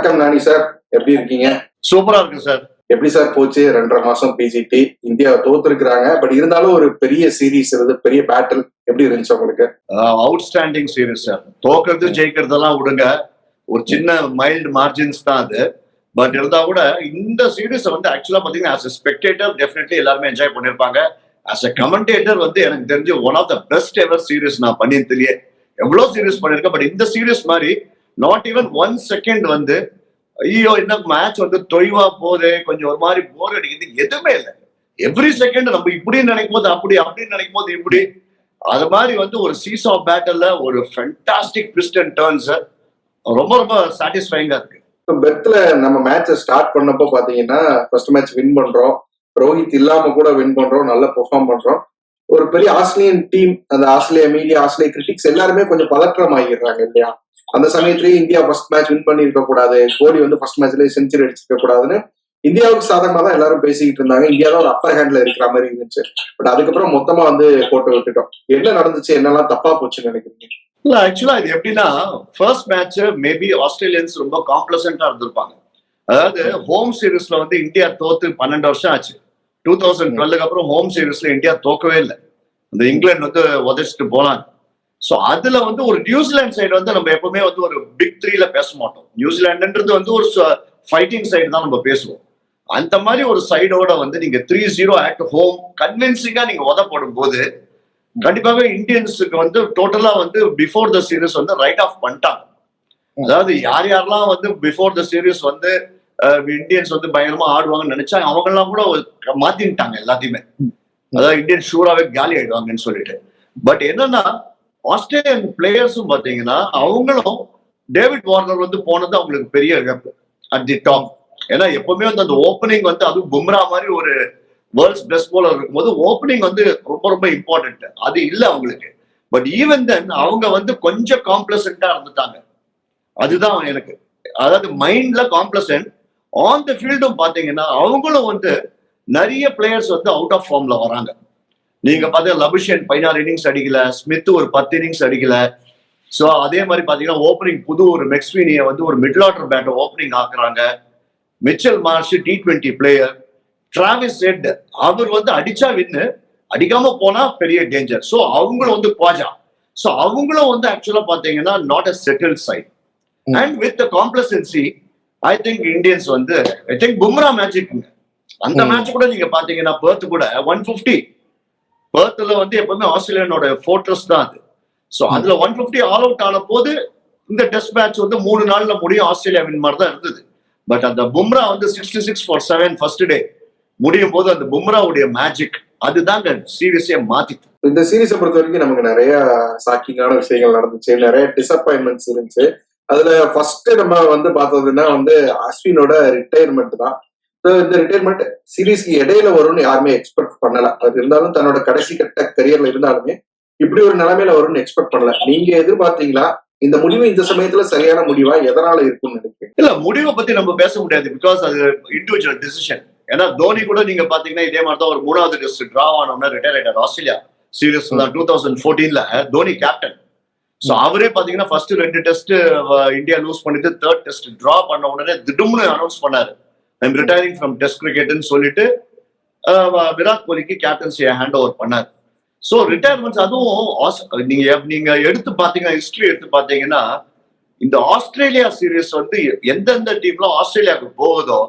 வணக்கம் நானி சார், எப்படி இருக்கீங்க? சூப்பரா இருக்கு சார். எப்படி சார் போச்சு 2.5 மாசம் பிஜிடி? இந்தியா தோத்துருக்காங்க, பட் இருந்தாலும் ஒரு பெரிய சீரீஸ், பெரிய பேட்டில் எப்படி இருந்துச்சு உங்களுக்கு? Outstanding series sir. தோக்கிறது ஜெயிக்கிறதெல்லாம் விடுங்க, ஒரு சின்ன மைல்டு மார்ஜின்ஸ் தான் அது. பட் இருந்தா கூட இந்த சீரீஸ் வந்து ஆக்சுவலா பாத்தீங்கன்னா ஆஸ் எ ஸ்பெக்டேட்டர் டெஃபினெட்லி எல்லாருமே என்ஜாய் பண்ணிருப்பாங்க. ஆஸ் எ கமெண்டேட்டர் வந்து எனக்கு தெரிஞ்சு one of the best ever series நான் பண்ணியிருந்தேன். எவ்வளவு சீரீஸ் பண்ணிருக்கேன், பட் இந்த சீரீஸ் மாதிரி நாட் ஈவன் 1 செகண்ட் வந்து ஐயோ என்ன மேட்ச் வந்து தொய்வா போகுது, கொஞ்சம் ஒரு மாதிரி போர் அடிக்குது, எதுவுமே இல்லை. எவ்ரி செகண்ட் நம்ம இப்படி நினைக்கும் போது அப்படி, அப்படின்னு நினைக்கும் போது இப்படி, அது மாதிரி வந்து ஒரு சீஸ் ஆஃப் பேட்டல்ல ஒரு ஃபேண்டாஸ்டிக் ட்விஸ்ட் அண்ட் டர்ன்ஸ் ரொம்ப ரொம்ப சாட்டிஸ்ஃபைங்கா இருக்கு. பெர்த்ல நம்ம மேட்சை ஸ்டார்ட் பண்ணப்போ பாத்தீங்கன்னா ஃபர்ஸ்ட் மேட்ச் வின் பண்றோம், ரோஹித் இல்லாம கூட வின் பண்றோம், நல்லா பெர்ஃபார்ம் பண்றோம். ஒரு பெரிய ஆஸ்திரேலியன் டீம், அந்த ஆஸ்திரேலியா மீடியா, ஆஸ்திரேலியா கிரிட்டிக்ஸ் எல்லாருமே கொஞ்சம் பதற்றம் ஆகிடுறாங்க இல்லையா? அந்த சமயத்திலேயே இந்தியா ஃபர்ஸ்ட் மேட்ச் வின் பண்ணி இருக்க கூடாது, கோலி வந்து ஃபர்ஸ்ட் மேட்ச்லயே செஞ்சுரி அடிச்சிருக்க கூடாதுன்னு இந்தியாவுக்கு சாதகமா தான் எல்லாரும் பேசிக்கிட்டு இருந்தாங்க. இந்தியா தான் ஒரு அப்பர் ஹேண்ட்ல இருக்கிற மாதிரி இருந்துச்சு. பட் அதுக்கப்புறம் மொத்தமா வந்து போட்டு விட்டுட்டோம். என்ன நடந்துச்சு, என்னெல்லாம் தப்பா போச்சுன்னு நினைக்கிறீங்க? இல்ல ஆக்சுவலா இது எப்படின்னா, ஃபர்ஸ்ட் மேட்ச் மேபி ஆஸ்திரேலியன்ஸ் ரொம்ப காம்ப்ளசண்டா இருந்திருப்பாங்க. அதாவது ஹோம் சீரீஸ்ல வந்து இந்தியா தோத்து 12 வருஷம் ஆச்சு. 2012 அப்புறம் ஹோம் சீரீஸ்ல இந்தியா தோக்கவே இல்லை. இந்த இங்கிலாந்து வந்து உதச்சிட்டு போனாங்க. ஸோ அதுல வந்து ஒரு நியூசிலாந்து சைடு வந்து நம்ம எப்பவுமே வந்து ஒரு பிக் 3ல பேச மாட்டோம். நியூசிலாண்டுன்றது வந்து ஒரு ஃபைட்டிங் சைடு தான் நம்ம பேசுவோம். அந்த மாதிரி ஒரு சைடோட வந்து நீங்க 3-0 அட் ஹோம் கன்வின்சிங்கா நீங்க உதப்படும் போது கண்டிப்பாக இந்தியன்ஸுக்கு வந்து டோட்டலா வந்து பிஃபோர் த சீரீஸ் வந்து ரைட் ஆஃப் பண்ணிட்டாங்க. அதாவது யார் யாரெல்லாம் வந்து பிஃபோர் த சீரீஸ் வந்து இந்தியன்ஸ் வந்து பயங்கரமா ஆடுவாங்கன்னு நினைச்சா அவங்க எல்லாம் கூட மாத்திட்டாங்க எல்லாத்தையுமே. அதாவது இந்தியன் ஷூராவே காலி ஆயிடுவாங்கன்னு சொல்லிட்டு. பட் என்னன்னா ஆஸ்திரேலியன் பிளேயர்ஸும் பாத்தீங்கன்னா அவங்களும் டேவிட் வார்னர் வந்து போனது அவங்களுக்கு பெரிய இழப்பு அட் தி டாப். ஏன்னா எப்பவுமே வந்து அந்த ஓப்பனிங் வந்து அதுவும் பும்ரா மாதிரி ஒரு வேர்ல்ட்ஸ் பெஸ்ட் போலர் இருக்கும்போது ஓப்பனிங் வந்து ரொம்ப ரொம்ப இம்பார்ட்டன்ட். அது இல்லை அவங்களுக்கு. பட் ஈவன் தென் அவங்க வந்து கொஞ்சம் காம்ப்ளசண்டா இருந்துட்டாங்க. அதுதான் எனக்கு, அதாவது மைண்ட்ல காம்ப்ளசன்ட், ஆன் த ஃபீல்டும் பாத்தீங்கன்னா அவங்களும் வந்து நிறைய பிளேயர்ஸ் வந்து அவுட் ஆஃப் ஃபார்ம்ல வராங்க. நீங்க பாத்தீங்கன்னா லபுஷன் 16 இன்னிங்ஸ் அடிக்கல, ஸ்மித் ஒரு 10 இன்னிங்ஸ் அடிக்கல. ஸோ அதே மாதிரி பாத்தீங்கன்னா ஓப்பனிங் புது ஒரு மெக்ஸ்வீனியை வந்து ஒரு மிடில் ஆர்டர் பேட்டர் ஓப்பனிங் ஆக்குறாங்க. Mitchell Marsh T20 player, Travis Head அவர் வந்து அடிச்சா வின்னு, அடிக்காம போனா பெரிய டேஞ்சர். ஸோ அவங்களும் வந்து குவாஜா. ஸோ அவங்களும் வந்து ஆக்சுவலா பாத்தீங்கன்னா not a settle side. And with complacency I think Indians வந்து ஐ திங்க் பும்ரா மேட்சுக்குங்க. அந்த மேட்ச் கூட நீங்க பாத்தீங்கன்னா பெர்த் கூட 150 பெர்த்ல வந்து எப்பவுமே ஆஸ்திரேலியனோட ஃபோர்ட்ரஸ் தான் அது. ஸோ அதுல 150 ஆல் அவுட் ஆன போது இந்த டெஸ்ட் மேட்ச் வந்து 3 நாள்ல முடியும் ஆஸ்திரேலியா வின் மாதிரி தான் இருந்தது. பட் அந்த பும்ரா வந்து 66 for 7 ஃபர்ஸ்ட் டே முடியும் போது அந்த பும்ராவுடைய மேஜிக் அதுதாங்க சீரீஸே மாத்திட்டு. இந்த சீரீஸை பொறுத்த வரைக்கும் நமக்கு நிறைய ஷாக்கிங்கான விஷயங்கள் நடந்துச்சு, நிறைய டிசப்பாயின்மெண்ட்ஸ் இருந்துச்சு. அதுல ஃபர்ஸ்ட் நம்ம வந்து பார்த்ததுன்னா வந்து அஸ்வினோட ரிட்டையர்மெண்ட் தான். இந்த ரிட்டையர்மெண்ட் சீரீஸ்க்கு இடையில வரும்னு யாருமே எக்ஸ்பெக்ட் பண்ணல. அது இருந்தாலும் தன்னோட கடைசி கட்ட கரியர்ல இருந்தாலுமே இப்படி ஒரு நிலைமையில வரும்னு எக்ஸ்பெக்ட் பண்ணல. நீங்க எதிர்பார்த்தீங்களா? இந்த முடிவு இந்த சமயத்துல சரியான முடிவா எதனால இருக்கும்னு நினைக்கிறேன்? இல்ல, முடிவை பத்தி நம்ம பேச முடியாது, பிகாஸ் அது இண்டிவிஜுவல் டிசிஷன். ஏன்னா தோனி கூட நீங்க பாத்தீங்கன்னா இதே மாதிரி தான் ஒரு 3வது டெஸ்ட் டிரா ஆனோம்னா ரிட்டையர் ஆயிட்டார். ஆஸ்திரேலியா சீரீஸ் 2014ல தோனி கேப்டன். ஸோ அவரே பாத்தீங்கன்னா ஃபர்ஸ்ட் 2 டெஸ்ட் இந்தியா லூஸ் பண்ணிட்டு 3rd டெஸ்ட் டிரா பண்ண உடனே திடும்னு அனௌன்ஸ் பண்ணாரு, ஐம் ரிட்டையரிங் ஃப்ரம் டெஸ்ட் கிரிக்கெட்னு சொல்லிட்டு விராட் கோலிக்கு கேப்டன்சியை ஹேண்ட் ஓவர் பண்ணார். ஸோ ரிட்டையர்மெண்ட்ஸ் அதுவும் நீங்க எடுத்து பாத்தீங்கன்னா ஹிஸ்டரி எடுத்து பாத்தீங்கன்னா இந்த ஆஸ்திரேலியா சீரீஸ் வந்து எந்தெந்த டீம்லாம் ஆஸ்திரேலியாவுக்கு போகுதோ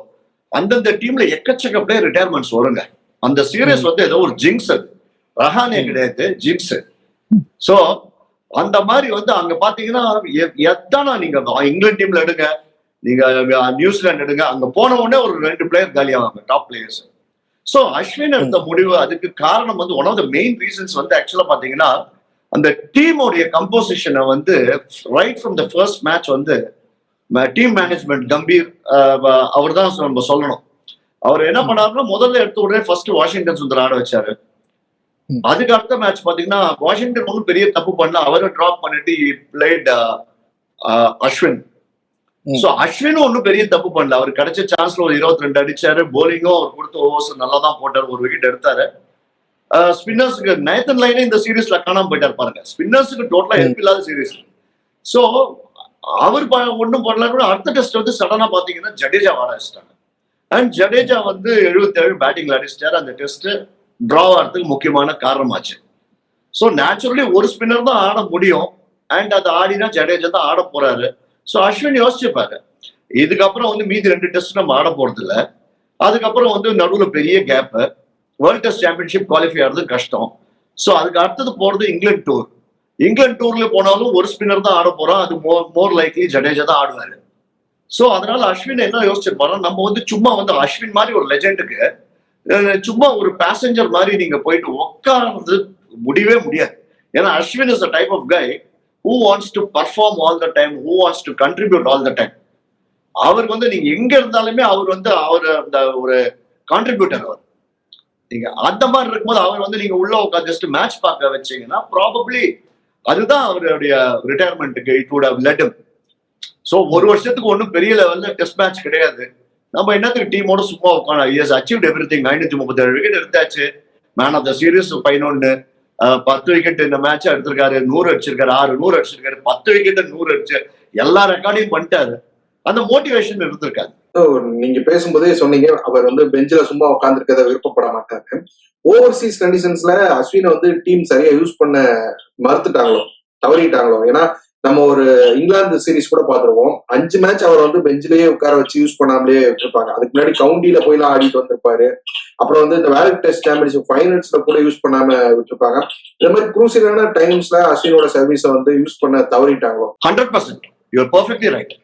அந்தந்த டீம்ல எக்கச்சக்க பிளேயர் ரிட்டையர்மெண்ட்ஸ் வருங்க. அந்த சீரீஸ் வந்து ஏதோ ஒரு ஜிங்ஸ், அது ரஹானே கிடையாது, ஜிங்ஸ். ஸோ அந்த மாதிரி வந்து அங்க பாத்தீங்கன்னா எத்தானா நீங்க இங்கிலாந்து டீம்ல எடுங்க, நீங்க நியூசிலாந்து எடுங்க, அங்க போன உடனே ஒரு 2 பிளேயர் காலியாவாங்க, டாப் பிளேயர்ஸ். ஸோ அஸ்வின் எடுத்த முடிவு அதுக்கு காரணம் வந்து one of the main reasons வந்து ஆக்சுவலா பாத்தீங்கன்னா அந்த டீமோடைய கம்போசிஷனை வந்து right from the first match வந்து டீம் மேனேஜ்மெண்ட் கம்பீர் அவர் தான் நம்ம சொல்லணும். அவர் என்ன பண்ணாருன்னா முதல்ல எடுத்த உடனே ஃபர்ஸ்ட் வாஷிங்டன் சுந்தர் ஆட வச்சாரு. அதுக்கு அடுத்த மேட்ச் பாத்தீங்கன்னா வாஷிங்டன் ஒன்றும் பெரிய தப்பு பண்ணல, அவரை டிராப் பண்ணிட்டு பிளேட் அஸ்வின். சோ அஸ்வினும் ஒன்னும் பெரிய தப்பு பண்ணல, அவர் கிடைச்ச சான்ஸ்ல ஒரு 22 அடிச்சாரு. போலிங்கும் அவர் கொடுத்த ஓவர்ஸ் நல்லா தான் போட்டாரு, ஒரு விக்கெட் எடுத்தாரு. ஸ்பின்னர்ஸுக்கு நேத்தன் லைனே இந்த சீரீஸ்ல காணாம போயிட்டாரு பாருங்க. ஸ்பின்னர்ஸுக்கு டோட்டலா ஹெல்ப் இல்லாத சீரீஸ். சோ அவர் ஒன்றும் பண்ணல கூட அடுத்த டெஸ்ட் வந்து சடனா பாத்தீங்கன்னா ஜடேஜா ஆட வச்சிட்டாங்க. அண்ட் ஜடேஜா வந்து 77 பேட்டிங்ல அடிச்சிட்டாரு. அந்த டெஸ்ட் டிரா ஆகிறதுக்கு முக்கியமான காரணமாச்சு. ஸோ நேச்சுரலி ஒரு ஸ்பின்னர் தான் ஆட முடியும். அண்ட் அது ஆடினா ஜடேஜா தான் ஆட போறாரு. ஸோ அஸ்வின் யோசிச்சுப்பாரு, இதுக்கப்புறம் வந்து மீதி 2 டெஸ்ட் நம்ம ஆட போறது இல்லை. அதுக்கப்புறம் வந்து நடுவில் பெரிய gap, world test championship qualify ஆகிறது கஷ்டம். ஸோ அதுக்கு அடுத்தது போறது இங்கிலாந்து டூர். இங்கிலாந்து டூர்ல போனாலும் ஒரு ஸ்பின்னர் தான் ஆட போறோம். அது மோர் லைக்லி ஜடேஜா தான் ஆடுவாரு. ஸோ அதனால அஸ்வின் என்ன யோசிச்சிருப்பாரு, நம்ம வந்து சும்மா வந்து அஸ்வின் மாதிரி ஒரு லெஜெண்டுக்கு சும்மா ஒரு பேசஞ்சர் மாதிரி நீங்க போயிட்டு உட்கார்ந்து முடியவே முடியாது. ஏன்னா Ashwin is a type of guy who wants to perform all the time, who wants to contribute all the time. அவருக்கு வந்து நீங்க எங்க இருந்தாலுமே அவர் வந்து அந்த ஒரு கான்ட்ரிபியூட்டர். அவர் நீங்க அந்த மாதிரி இருக்கும்போது அவர் வந்து நீங்க உள்ள உட்காந்து ஜஸ்ட் மேட்ச் பார்க்க வச்சீங்கன்னா ப்ராபப்ளி அதுதான் அவருடைய ரிட்டையர்மெண்ட்டுக்கு it would have let him. So ஒரு வருஷத்துக்கு ஒன்றும் பெரிய லெவல்ல டெஸ்ட் மேட்ச் கிடையாது. நம்ம என்னத்துக்கு டீமோட சும்மா உட்காந்து இஸ் அச்சீவ்ட் எவ்ரிதிங். 537 விக்கெட் எடுத்தாச்சு. Man of the series 11, 10 wicket இந்த மேட்ச் எடுத்திருக்காரு. 100 அடிச்சிருக்காரு, 600 அடிச்சிருக்காரு, 10 விக்கெட் 100 அடிச்சு எல்லா ரெக்கார்டையும் பண்ணிட்டாரு. அந்த மோட்டிவேஷன் இருந்திருக்காரு. நீங்க பேசும்போதே சொன்னீங்க அவர் வந்து பெஞ்சில சும்மா உட்காந்துருக்கத விருப்பப்பட மாட்டாரு. ஓவர்சீஸ் கண்டிஷன்ஸ்ல அஸ்வினை வந்து டீம் சரியா யூஸ் பண்ண மறுத்துட்டாங்களோ, தவறிட்டாங்களோ? ஏன்னா நம்ம ஒரு இங்கிலாந்து சீரீஸ் கூட பாத்துருவோம். 5 மேட்ச் அவர் வந்து பெஞ்சிலேயே உட்கார வச்சு யூஸ் பண்ணாமலே விட்டுருப்பாங்க. அதுக்கு முன்னாடி கவுண்டியில போய்லாம் ஆடிட்டு வந்திருப்பாரு. அப்புறம் வந்து இந்த வேர்ல்ட் டெஸ்ட் சாம்பியன்ஷிப் ஃபைனல்ஸ்ல கூட யூஸ் பண்ணாம விட்டுருப்பாங்க. இந்த மாதிரி குரூசியலான டைம்ஸ்ல அஸ்வினோட சர்வீஸை வந்து யூஸ் பண்ண தவறிட்டாங்களோ? 100% யூ ஆர் பெர்ஃபெக்ட்லி ரைட்.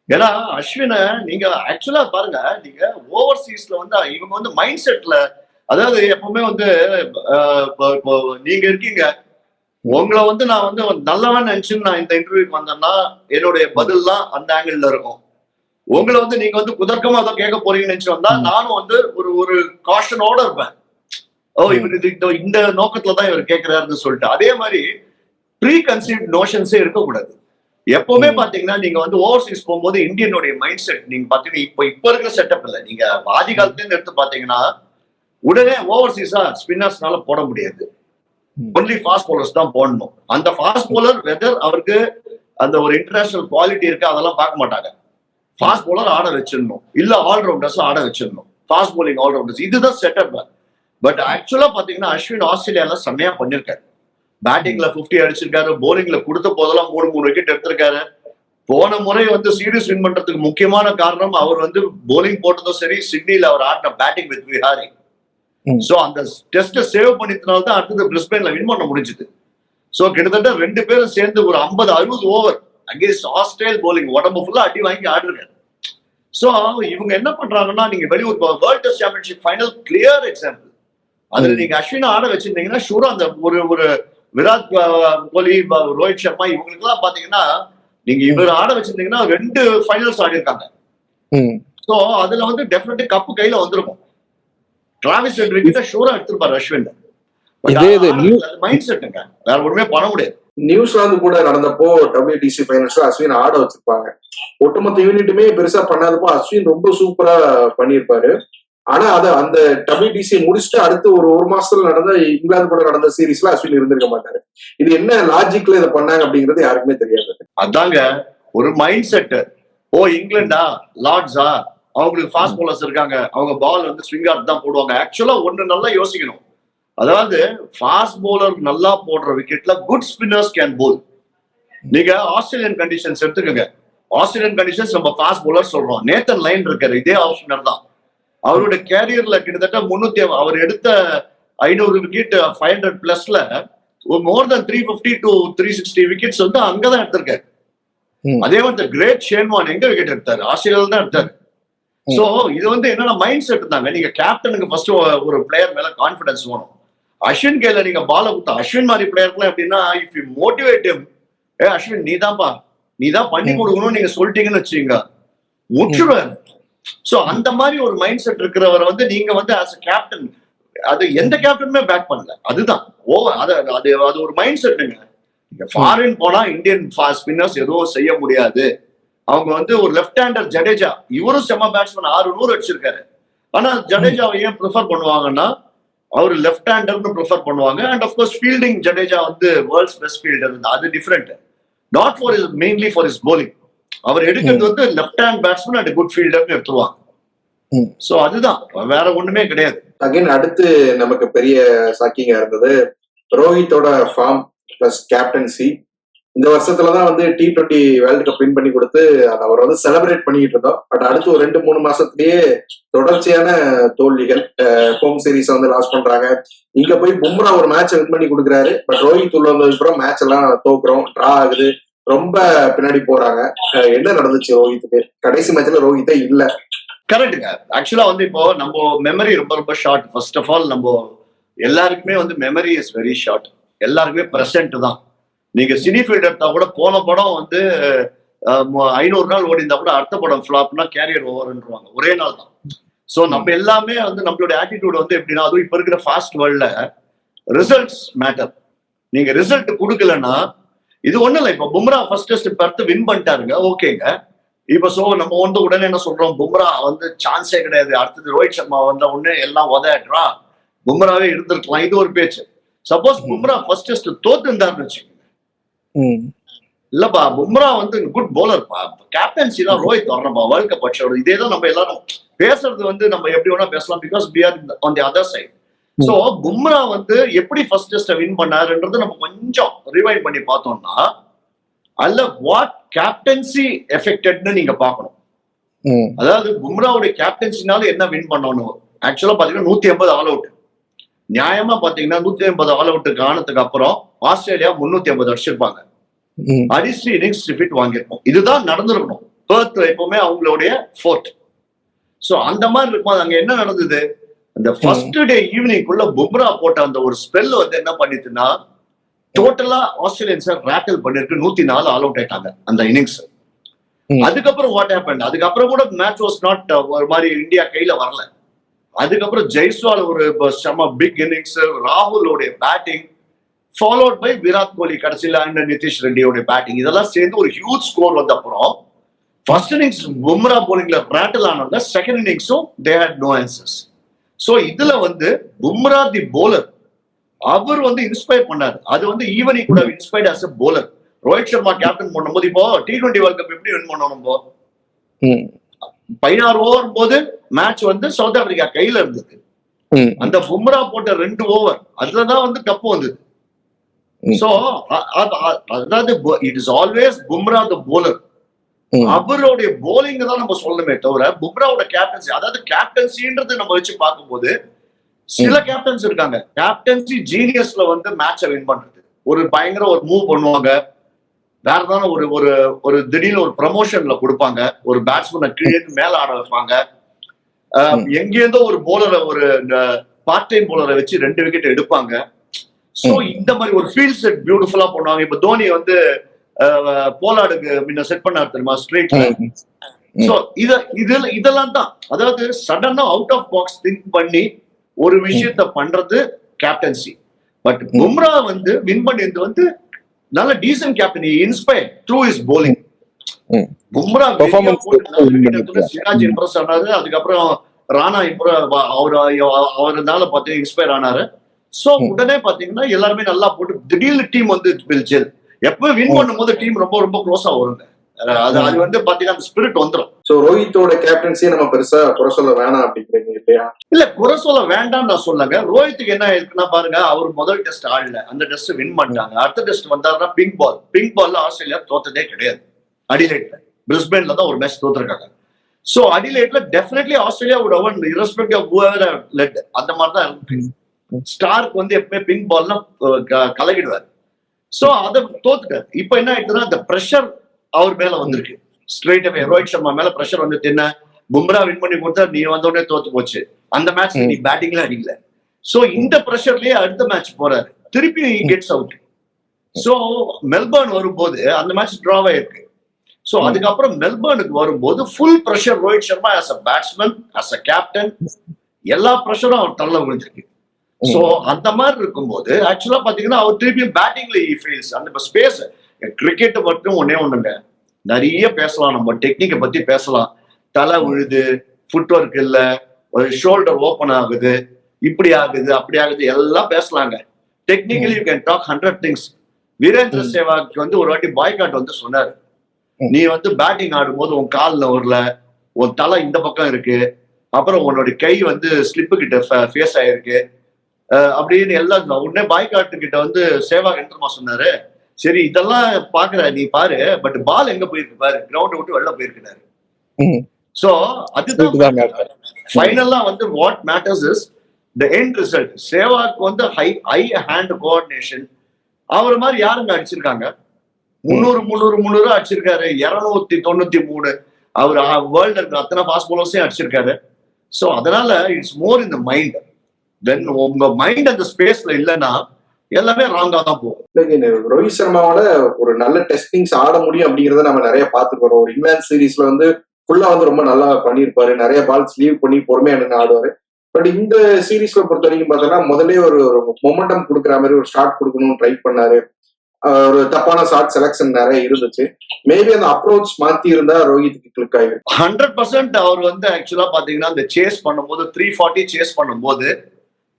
ஏன்னா அஸ்வினை நீங்க ஆக்சுவலா பாருங்க, நீங்க ஓவர்சீஸ்ல வந்து இவங்க வந்து மைண்ட் செட்ல, அதாவது எப்பவுமே வந்து நீங்க இருக்கீங்க, உங்களை வந்து நான் வந்து நல்லவன் நினைச்சுன்னு நான் இந்த இன்டர்வியூக்கு வந்தேன்னா என்னுடைய பதில்லாம் அந்த ஆங்கிள் இருக்கும். உங்களை வந்து நீங்க வந்து குதர்க்கமா அதை கேட்க போறீங்கன்னு நினைச்சு வந்தா நானும் வந்து ஒரு காஷனோட இருப்பேன். இவர் இந்த நோக்கத்துலதான் இவர் கேட்கிறாருன்னு சொல்லிட்டு. அதே மாதிரி ப்ரீ கன்சீவ்ட் நோஷன்ஸே இருக்கக்கூடாது. எப்பவுமே பாத்தீங்கன்னா நீங்க வந்து ஓவர்சீஸ் போகும்போது இந்தியனுடைய மைண்ட் செட் நீங்க பாத்தீங்கன்னா இப்ப இருக்கிற செட்டப் இல்ல. நீங்க ஆதி காலத்துல இருந்து எடுத்து பாத்தீங்கன்னா உடனே ஓவர்சீஸா ஸ்பின்னர்ஸ்னால போட முடியாது. ஒன்லி ஃபாஸ்ட் பவுலர்ஸ் தான் போடணும். அந்த ஃபாஸ்ட் பவுலர் வெதர் அவருக்கு அந்த ஒரு இன்டர்நேஷனல் குவாலிட்டி இருக்கு அதெல்லாம் பார்க்க மாட்டாங்க. ஃபாஸ்ட் பவுலர் ஆட வச்சிடணும், இல்ல ஆல்ரவுண்டர்ஸ் ஆட வச்சிடணும். ஃபாஸ்ட் பவுலிங் ஆல்ரவுண்டர்ஸ் இதுதான் செட்டப். பட் ஆக்சுவலா பாத்தீங்கன்னா அஸ்வின் ஆஸ்திரேலியால செம்மையா பண்ணிருக்காரு. பேட்டிங்ல 50 அடிச்சிருக்காரு, போலிங்ல கொடுத்த போதெல்லாம் 3 விக்கெட் எடுத்திருக்காரு. போன முறை வந்து சீரீஸ் வின் பண்றதுக்கு முக்கியமான காரணம் அவர் வந்து போலிங் போட்டதும் சரி, சிட்னில அவர் ஆடின பேட்டிங் வித் விஹாரி. சோ அந்த டெஸ்ட் சேவ் பண்ணிட்டனால தான் அடுத்தது பிரிஸ்பேன்ல வின் பண்ண முடிஞ்சது. சோ கிட்டத்தட்ட 2 பேரும் சேர்ந்து ஒரு 50-60 ஓவர் அகேன்ஸ்ட் ஆஸ்திரேல் போலிங் உடம்பு ஃபுல்லா அடி வாங்கி ஆடுறாரு. சோ இவங்க என்ன பண்றாங்கன்னா, நீங்க வெளியூர் world test championship final clear example. அதுல நீங்க அஸ்வினை ஆட வச்சிருந்தீங்கன்னா ஷூரா அந்த ஒரு விராட் கோலி, ரோஹித் சர்மா இவங்களுக்கு எல்லாம் பாத்தீங்கன்னா நீங்க இவர் ஆட வச்சிருந்தீங்கன்னா 2 ஃபைனல்ஸ் ஆடி இருக்காங்க. சோ அதுல வந்து டெஃபினெட்லி கப்பு கையில வந்திருக்கும். டிராவிஸ் ஹெட்ரிக் ஷூரா எடுத்திருப்பாரு அஸ்வின். மைண்ட் செட்டுங்க, வேற ஒண்ணுமே பண்ண முடியாது. நியூசிலாந்து கூட நடந்தப்போ WTC ஃபைனல்ஸ்ல அஸ்வின் ஆட வச்சிருப்பாங்க. ஒட்டுமொத்த யூனிட்டுமே பெருசா பண்ணாதப்போ அஸ்வின் ரொம்ப சூப்பரா பண்ணிருப்பாரு. ஆனா அந்த WTC முடிச்சுட்டு அடுத்து ஒரு மாசத்துல நடந்த இங்கிலாந்து கூட நடந்த சீரீஸ்ல அஸ்வின் இருந்திருக்க மாட்டாரு. இது என்ன லாஜிக்ல இதை பண்ணாங்க அப்படிங்கிறது யாருக்குமே தெரியாது. அதாங்க ஒரு மைண்ட் செட். இங்கிலாண்டா, லார்ட்ஸா, அவங்களுக்கு ஃபாஸ்ட் பவுலர்ஸ் இருக்காங்க, அவங்க பால் வந்து ஸ்விங் ஆட் தான் போடுவாங்க. ஆக்சுவலா ஒண்ணு நல்லா யோசிக்கணும். அதாவது ஃபாஸ்ட் பவுலர் நல்லா போடுற விக்கெட்ல குட் ஸ்பின்னர்ஸ் கேன் போல். நீங்க ஆஸ்திரேலியன் கண்டிஷன்ஸ் எடுத்துக்கோங்க. ஆஸ்திரேலியன் கண்டிஷன்ஸ் நம்ம ஃபாஸ்ட் பவுலர் சொல்றோம். நேத்தன் லைன் இருக்காரு, இதே ஆஃப் ஸ்பின்னர் தான். அவருடைய கேரியர்ல கிட்டத்தட்ட 300 அவர் எடுத்த 500 விக்கெட் 500 பிளஸ்ல மோர் தென் 350 to 360 விக்கெட்ஸ் வந்து அங்கதான் எடுத்திருக்காரு. அதே மாதிரி கிரேட் ஷேன்வான் எங்க விக்கெட் எடுத்தாரு? ஆஸ்திரேலியால தான் எடுத்தாரு. சோ இது வந்து என்னன்னா மைண்ட் செட் தாங்க. நீங்க கேப்டனுக்கு ஃபர்ஸ்ட் ஒரு பிளேயர் மேல கான்பிடன்ஸ் வேணும். அஸ்வின் கையில நீங்க பால கொடுத்தா அஸ்வின் மாதிரி பிளேயர்லாம் எப்படின்னா, if you motivate him, Ashwin நீ தான் பண்ணி கொடுக்கணும்னு நீங்க சொல்லிட்டீங்கன்னு வச்சுங்க முற்றுவாரு. சோ அந்த மாதிரி ஒரு மைண்ட் செட் இருக்கிறவரை வந்து நீங்க வந்து ஆஸ் அ கேப்டன், அது எந்த கேப்டனுமே பேக் பண்ணல. அதுதான் அது ஒரு மைண்ட் செட்டுங்க. நீங்க ஃபாரின் போனா இந்தியன் ஸ்பின்னர்ஸ் எதுவும் செய்ய முடியாது. அவங்க வந்து ஒரு லெஃப்ட் ஹேண்டர் ஜடேஜா, இவரும் செம்ம பேட்ஸ்மேன், 600 அடிச்சிருக்காரு. ஆனா ஜடேஜாவை ஏன் ப்ரிஃபர் பண்ணுவாங்கன்னா, அவர் லெஃப்ட் ஹேண்டர்னு ப்ரிஃபர் பண்ணுவாங்க. அண்ட் ஆஃப்கோர்ஸ் ஃபீல்டிங் ஜடேஜா வந்து வேர்ல்ட்ஸ் பெஸ்ட் ஃபீல்டர், அது different. Not for is mainly for is bowling. அவர் எடுக்கிறது வந்து left hand batsman and good ஃபீல்டர்னு எடுத்துருவாங்க. சோ அதுதான், வேற ஒண்ணுமே கிடையாது. அகைன் அடுத்து நமக்கு பெரிய ஷாக்கிங்கா இருந்தது ரோஹித்தோட ஃபார்ம் பிளஸ் கேப்டன்சி. இந்த வருஷத்துலதான் வந்து T20 வேர்ல்டு கப் வின் பண்ணி கொடுத்து அதை அவர் வந்து செலிப்ரேட் பண்ணிட்டு இருந்தோம். பட் அடுத்து ஒரு 2-3 மாசத்துலயே தொடர்ச்சியான தோல்விகள். ஹோம் சீரீஸ் வந்து லாஸ் பண்றாங்க. இங்க போய் பும்ரா ஒரு மேட்ச் வின் பண்ணி கொடுக்குறாரு. பட் ரோஹித் உள்ள வந்ததுக்கு அப்புறம் மேட்ச் எல்லாம் தோக்குறோம், டிரா ஆகுது, ரொம்ப பின்னாடி போறாங்க. என்ன நடந்துச்சு ரோஹித்துக்கு? கடைசி மேட்ச்ல ரோஹித்தே இல்ல. கரெக்டுங்க. ஆக்சுவலா வந்து இப்போ நம்ம மெமரி ரொம்ப ரொம்ப ஷார்ட். ஃபர்ஸ்ட் ஆஃப் ஆல் நம்ம எல்லாருக்குமே வந்து மெமரி இஸ் வெரி ஷார்ட். எல்லாருக்குமே பிரசன்ட் தான். நீங்க சினி ஃபீல்ட் எடுத்தா கூட போன படம் வந்து 500 நாள் ஓடி இருந்தா கூட அடுத்த படம் ஃபிளாப்னா கேரியர் ஓவர்ன்றாங்க, ஒரே நாள் தான். சோ நம்ம எல்லாமே வந்து நம்மளோட ஆட்டிடியூட் வந்து எப்படின்னா, அதுவும் இப்ப இருக்கிற ஃபாஸ்ட் வேர்ல்ட்ல ரிசல்ட்ஸ் மேட்டர். நீங்க ரிசல்ட் கொடுக்கலன்னா இது ஒண்ணும் இல்லை. இப்ப பும்ரா ஃபர்ஸ்ட் டெஸ்ட் பார்த்து வின் பண்ணிட்டாருங்க, ஓகேங்க. இப்ப சோ நம்ம வந்து உடனே என்ன சொல்றோம், பும்ரா வந்து சான்ஸே கிடையாது, அடுத்தது ரோஹித் சர்மா வந்த உடனே எல்லாம் உதறா, பும்ராவே இருந்திருக்கலாம், இது ஒரு பேச்சு. சப்போஸ் பும்ரா ஃபர்ஸ்ட் டெஸ்ட் தோத்து இருந்தாருன்னு வச்சுக்கோங்க, இல்லப்பா பும்ரா வந்து குட் பவுலர்ப்பா, கேப்டன்சி தான் ரோஹித் வரணும்பா வேர்ல்ட் கப் அடிச்சவர். இதே தான் நம்ம எல்லாரும் பேசுறது வந்து நம்ம எப்படி வேணா பேசலாம், because we are on the other side. So Bumrah வந்து எப்படி ஃபர்ஸ்ட் டெஸ்ட் வின் பண்ணாருன்றது நம்ம கொஞ்சம் ரிவைண்ட் பண்ணி பார்த்தோம்னா, அல்ல வாட் கேப்டன்சி எஃபெக்டட்னு நீங்க பார்க்கணும். அதாவது பும்ராவுடைய கேப்டன்சினால என்ன வின் பண்ணணும். ஆக்சுவலா பாத்தீங்கன்னா 180 ஆல் அவுட். நியாயமா பாத்தீங்கன்னா 180 ஆல் அவுட்டுக்கு ஆனதுக்கு அப்புறம் ஆஸ்திரேலியா 350 அடிச்சிருப்பாங்க. அடிச்சு இன்னிங்ஸ் டிஃபிட் வாங்கியிருப்போம். இதுதான் நடந்திருக்கணும். பெர்த் எப்பவுமே அவங்களுடைய ஃபோர்த். சோ அந்த மாதிரி இருக்கும். அங்க என்ன நடந்தது, அந்த ஃபர்ஸ்ட் டே ஈவினிங்குள்ள பும்ரா போட்ட அந்த ஒரு ஸ்பெல் வந்து என்ன பண்ணிட்டுன்னா, டோட்டலா ஆஸ்திரேலியன்ஸை ரேட்டில் பண்ணிருக்கு. 104 ஆல் அவுட் ஆயிட்டாங்க அந்த இன்னிங்ஸ். அதுக்கப்புறம் வாட் ஹேப்பன், அதுக்கப்புறம் கூட மேட்ச் வாஸ் நாட் ஒரு மாதிரி இந்தியா கையில வரல. அதுக்கப்புறம் ஜெய்ஸ்வால் ஒரு செம பிக் இன்னிங்ஸ், ராகுலோடைய batting, followed by Virat Kohli கடைசியில் அண்ட் நிதிஷ் ரெட்டியோட பேட்டிங், இதெல்லாம் சேர்ந்து ஒரு ஹியூஜ் ஸ்கோர் வந்த அப்புறம் ஃபர்ஸ்ட் இன்னிங்ஸ் பும்ரா போலிங்ல ரேட்டில் ஆனவங்க, செகண்ட் இன்னிங்ஸும் they had no answers. So இதுல வந்து பும்ரா தி போலர் அவர் வந்து இன்ஸ்பயர் பண்ணாரு. அது வந்து ஈவன் கூட inspired as a bowler. Rohit Sharma captain பண்ணும்போது இப்போ T20 வேர்ல்ட் கப் எப்படி வின் பண்ணணும், நம்ம 16 ஓவர் போது மேட்ச் வந்து சவுத் ஆப்பிரிக்கா கையில இருந்தது. அந்த பும்ரா போட்ட 2 ஓவர் அதுலதான் வந்து கப்பு வந்தது. சோ அதாவது it is always Bumrah the bowler. அவருடைய போலிங் தான் நம்ம சொல்லணுமே தவிர பும்ராவோட கேப்டன்சி, அதாவது கேப்டன்சின்றது நம்ம வச்சு பார்க்கும்போது சில கேப்டன்ஸ் இருக்காங்க, கேப்டன்சி ஜீனியஸ்ல வந்து மேட்சை வின் பண்றது, ஒரு பயங்கர ஒரு மூவ் பண்ணுவாங்க, வேற தானே ஒரு ஒரு ஒரு திடீர்னு ஒரு ப்ரமோஷன்ல கொடுப்பாங்க, ஒரு பேட்ஸ்மேனை கீழே மேல ஆட வைப்பாங்க, எங்கேருந்தோ ஒரு போலரை ஒரு பார்ட் டைம் போலரை வச்சு 2 விக்கெட் எடுப்பாங்க. சோ இந்த மாதிரி ஒரு ஃபீல்ட் செட் பியூட்டிஃபுல்லா பண்ணுவாங்க. இப்ப தோனி வந்து போலாடுக்கு முன்ன செட் பண்ணாரு தெரியுமா, ஸ்ட்ரெயிட்ல. சோ இதெல்லாம் தான், அதாவது சடனா அவுட் ஆஃப் பாக்ஸ் திங்க் பண்ணி ஒரு விஷயத்த பண்றது கேப்டன்சி. பட் பும்ரா வந்து வின் பண்ணியது வந்து நல்ல decent captain, inspire through his bowling. Bumrah Siraj impress ஆனாரு, அதுக்கப்புறம் ராணா அவருனால பாத்தீங்கன்னா இன்ஸ்பயர் ஆனாரு. சோ உடனே பாத்தீங்கன்னா எல்லாருமே நல்லா போட்டு திடீர்னு டீம் வந்து பில்ஜெல். எப்பவும் வின் பண்ணும் போது டீம் ரொம்ப ரொம்ப க்ளோஸா வருங்க. அது வந்து பாத்தீங்கன்னா அந்த ஸ்பிரிட் வந்துடும். சோ ரோஹித்தோட கேப்டன்சியை நம்ம பெருசா குறை சொல்ல வேணாம் அப்படிங்கிறீங்க இல்லையா? இல்ல, குறை சொல்ல வேண்டாம் நான் சொல்லுங்க. ரோஹித்துக்கு என்ன இருக்குன்னா பாருங்க, அவர் முதல் டெஸ்ட் ஆடல, அந்த டெஸ்ட் வின் பண்ணிட்டாங்க. அடுத்த டெஸ்ட் வந்தாருன்னா பிங்க் பால்ல ஆஸ்திரேலியா தோத்ததே கிடையாது. அடிலைட்ல பிரிஸ்பேன்ல தான் ஒரு மேட்ச் தோத்துருக்காங்க. சோ அடிலைட்ல definitely Australia would have won irrespective of whoever led. அந்த மாதிரி தான் இருக்கு. ஸ்டார்க் வந்து எப்பவுமே பிங்க் பால்னா கலகிடுவார். சோ அதை தோத்துட்டாரு. இப்ப என்ன ஆயிடுச்சுன்னா அந்த பிரஷர் அவர் மேல வந்திருக்கு. ஸ்ட்ரெயிட் அவே ரோஹித் சர்மா மேல பிரஷர் வந்து என்ன, பும்ரா வின் பண்ணி கொடுத்தா நீ வந்தோடனே தோத்து போச்சு, அந்த மேட்ச் நீ பேட்டிங்ல அடிக்கல. சோ இந்த பிரஷர்லயே அடுத்த மேட்ச் போறாரு, திருப்பி கெட்ஸ் அவுட். சோ மெல்பர்ன் வரும்போது அந்த மேட்ச் டிராவ் ஆயிருக்கு. சோ அதுக்கப்புறம் மெல்பர்னுக்கு வரும்போது full pressure Rohit Sharma as a batsman, as a captain, எல்லா பிரஷரும் அவர் தள்ள விழுந்திருக்கு. சோ அந்த மாதிரி இருக்கும்போது ஆக்சுவலா பாத்தீங்கன்னா அவர் திருப்பியும் பேட்டிங்ல ஃபெயில்ஸ். அந்த ஸ்பேஸ் கிரிக்கெட் மட்டும் ஒண்ணுங்க, நிறைய பேசலாம், நம்ம டெக்னிக்கை பத்தி பேசலாம். தலை விழுது, ஃபுட் ஒர்க் இல்ல, ஒரு ஷோல்டர் ஓபன் ஆகுது, இப்படி ஆகுது அப்படி ஆகுது, எல்லாம் பேசலாங்க. Technically you can talk 100 things. Virender சேவாக்கு வந்து ஒரு வாட்டி பாய்காட் வந்து சொன்னாரு, நீ வந்து பேட்டிங் ஆடும்போது உன் கால்ல வரல, உன் தலை இந்த பக்கம் இருக்கு, அப்புறம் உன்னோட கை வந்து ஸ்லிப்பு கிட்ட ஃபேஸ் ஆயிருக்கு அப்படின்னு எல்லாம் உடனே பாய்காட்டு கிட்ட வந்து சேவாக் என்ன சொன்னாரு, சரி இதெல்லாம் பாக்குற நீ பாரு, பட் பால் எங்க போயிருக்கு பாரு, கிரவுண்ட் விட்டு வெளில போயிருக்கிறாரு. சோ அதுதான் ஃபைனலா வந்து what matters is the end result. Sehwag வந்து ஹை ஹேண்ட் கோஆர்டினேஷன். அவர் மாதிரி யாருங்க அடிச்சிருக்காங்க? 300 அடிச்சிருக்காரு, 293. அவர் வேர்ல்டு இருக்கிற அத்தனை ஃபாஸ்ட் பவுலர்ஸையும் அடிச்சிருக்காரு. சோ அதனால it's more in the mind. தென் உங்க மைண்ட் அந்த ஸ்பேஸ்ல இல்லைன்னா எல்லாமே ராங்கா தான் போகும். ரோஹித் சர்மாவோட ஒரு நல்ல டெஸ்டிங்ஸ் ஆட முடியும் அப்படிங்கறத நம்ம நிறைய பார்த்துட்டு வரோம். ஒரு இங்கிலாந்து சீரீஸ்ல வந்து ஃபுல்லா வந்து ரொம்ப நல்லா பண்ணியிருப்பாரு, நிறைய பால்ஸ் லீவ் பண்ணி பொறுமையா நின்று ஆடுவாரு. பட் இந்த சீரீஸ்ல பொறுத்த வரைக்கும் பார்த்தோன்னா முதல்ல ஒரு மொமெண்டம் கொடுக்குற மாதிரி ஒரு ஸ்டார்ட் கொடுக்கணும்னு ட்ரை பண்ணாரு. ஒரு தப்பான ஷார்ட் செலக்ஷன் நிறைய இருந்துச்சு. மேபி அந்த அப்ரோச் மாத்தி இருந்தா ரோஹித்துக்கு கிளிக் ஆயிடும். 100% அவர் வந்து ஆக்சுவலா பாத்தீங்கன்னா இந்த சேஸ் பண்ணும்போது 340 சேஸ் பண்ணும்போது,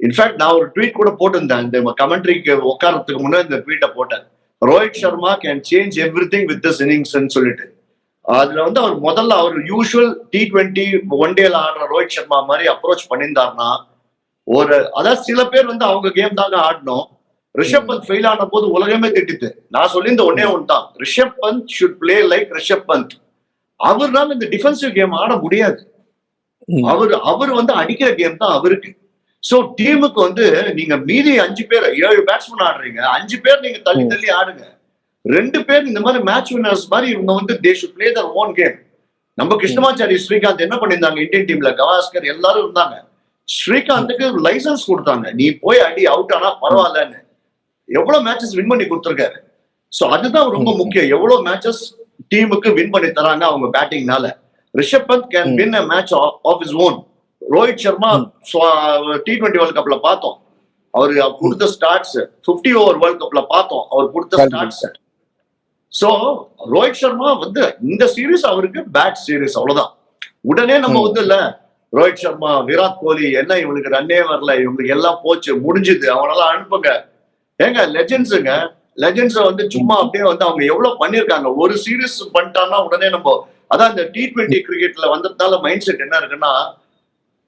இன்ஃபேக்ட் நான் ஒரு ட்வீட் கூட போட்டிருந்தேன், இந்த கமெண்ட்ரிக்கு உட்காரத்துக்கு முன்னாடி இந்த ட்வீட்டை போட்டேன், Rohit Sharma can change every thing with this innings சொல்லிட்டு. அதுல வந்து அவர் முதல்ல அவர் யூஸ்வல் T20 ஒன் டேல ஆடுற ரோஹித் சர்மா மாதிரி அப்ரோச் பண்ணியிருந்தாருன்னா அதாவது சில பேர் வந்து அவங்க கேம் தாங்க ஆடணும். ரிஷப் பந்த் ஃபெயில் ஆன போது உலகமே திட்டித்து. நான் சொல்லியிருந்த ஒன்னே ஒன்று தான், Rishabh Pant should play like Rishabh Pant. அவர்னால இந்த டிஃபென்சிவ் கேம் ஆட முடியாது. அவர் வந்து அடிக்கிற கேம் தான் அவருக்கு. சோ டீமுக்கு வந்து நீங்க மீதி 5 பேர் 7 பேட்ஸ்மேன் ஆடுறீங்க, 5 பேர் நீங்க தள்ளி தள்ளி ஆடுங்க. 2 பேர் இந்த மாதிரி மேட்ச் வின்னர்ஸ் மாதிரி இவங்க வந்து they should play their own game. நம்ம கிருஷ்ணமாச்சாரி ஸ்ரீகாந்த் என்ன பண்ணிருந்தாங்க, இந்தியன் டீம்ல கவாஸ்கர் எல்லாரும் இருந்தாங்க. ஸ்ரீகாந்துக்கு லைசன்ஸ் கொடுத்தாங்க, நீ போய் அடி அவுட் ஆனா பரவாயில்லன்னு. எவ்வளவு மேட்சஸ் வின் பண்ணி கொடுத்துருக்காரு. சோ அதுதான் ரொம்ப முக்கியம், எவ்வளவு மேட்சஸ் டீமுக்கு வின் பண்ணி தராங்க அவங்க பேட்டிங்னால. Rishabh Pant can win a match of his own. Rohit Sharma T20 world கப்ல பார்த்தோம், அவர் கொடுத்த ஸ்டார்ட்ஸ். 50 ஓவர் வேர்ல்ட் கப்ல பார்த்தோம் அவர் கொடுத்த ஸ்டார்ட்ஸ். சோ ரோஹித் சர்மா வந்து இந்த சீரீஸ் அவருக்கு பேட் சீரீஸ், அவ்வளவுதான். உடனே நம்ம வந்து இல்ல ரோஹித் சர்மா விராட் கோலி என்ன இவனுக்கு ரன்னே வரல, இவங்களுக்கு எல்லாம் போச்சு முடிஞ்சுது அவனெல்லாம் அனுப்புங்க. ஏங்க லெஜெண்ட்ஸுங்க, லெஜெண்ட்ஸ வந்து சும்மா அப்படியே வந்து அவங்க எவ்வளவு பண்ணிருக்காங்க. ஒரு சீரீஸ் பண்ணிட்டான்னா உடனே நம்ம அதான் இந்த T20 கிரிக்கெட்ல வந்ததுனால மைண்ட் செட் என்ன இருக்குன்னா,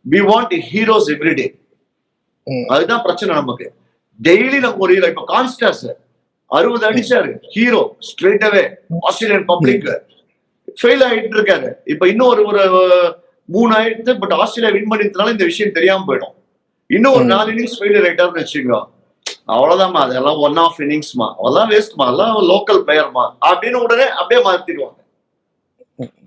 we want heroes every day. அதுதான் பிரச்சனை நமக்கு. டெய்லி நம்ம ஒரு இப்ப கான்ஸ்டாஸ் 60 அடிச்சாரு, ஹீரோ ஸ்ட்ரெயிட் அவே. ஆஸ்திரேலியன் பப்ளிக் ஃபெயில் ஆயிட்டு இருக்காரு. இப்ப இன்னும் ஒரு 3 ஆயிடுத்து. பட் ஆஸ்திரேலியா வின் பண்ணிட்டதுனால இந்த விஷயம் தெரியாம போயிடும். இன்னும் ஒரு 4 இன்னிங்ஸ் ஃபெயிலியர் ஆயிட்டாருன்னு வச்சுக்கோ, அவ்வளவுதான்மா, அதெல்லாம் ஒன் ஆஃப் இன்னிங்ஸ்மா, அதெல்லாம் வேஸ்ட்மா, அதெல்லாம் லோக்கல் பிளேயர்மா அப்படின்னு உடனே அப்படியே மாத்திடுவாங்க.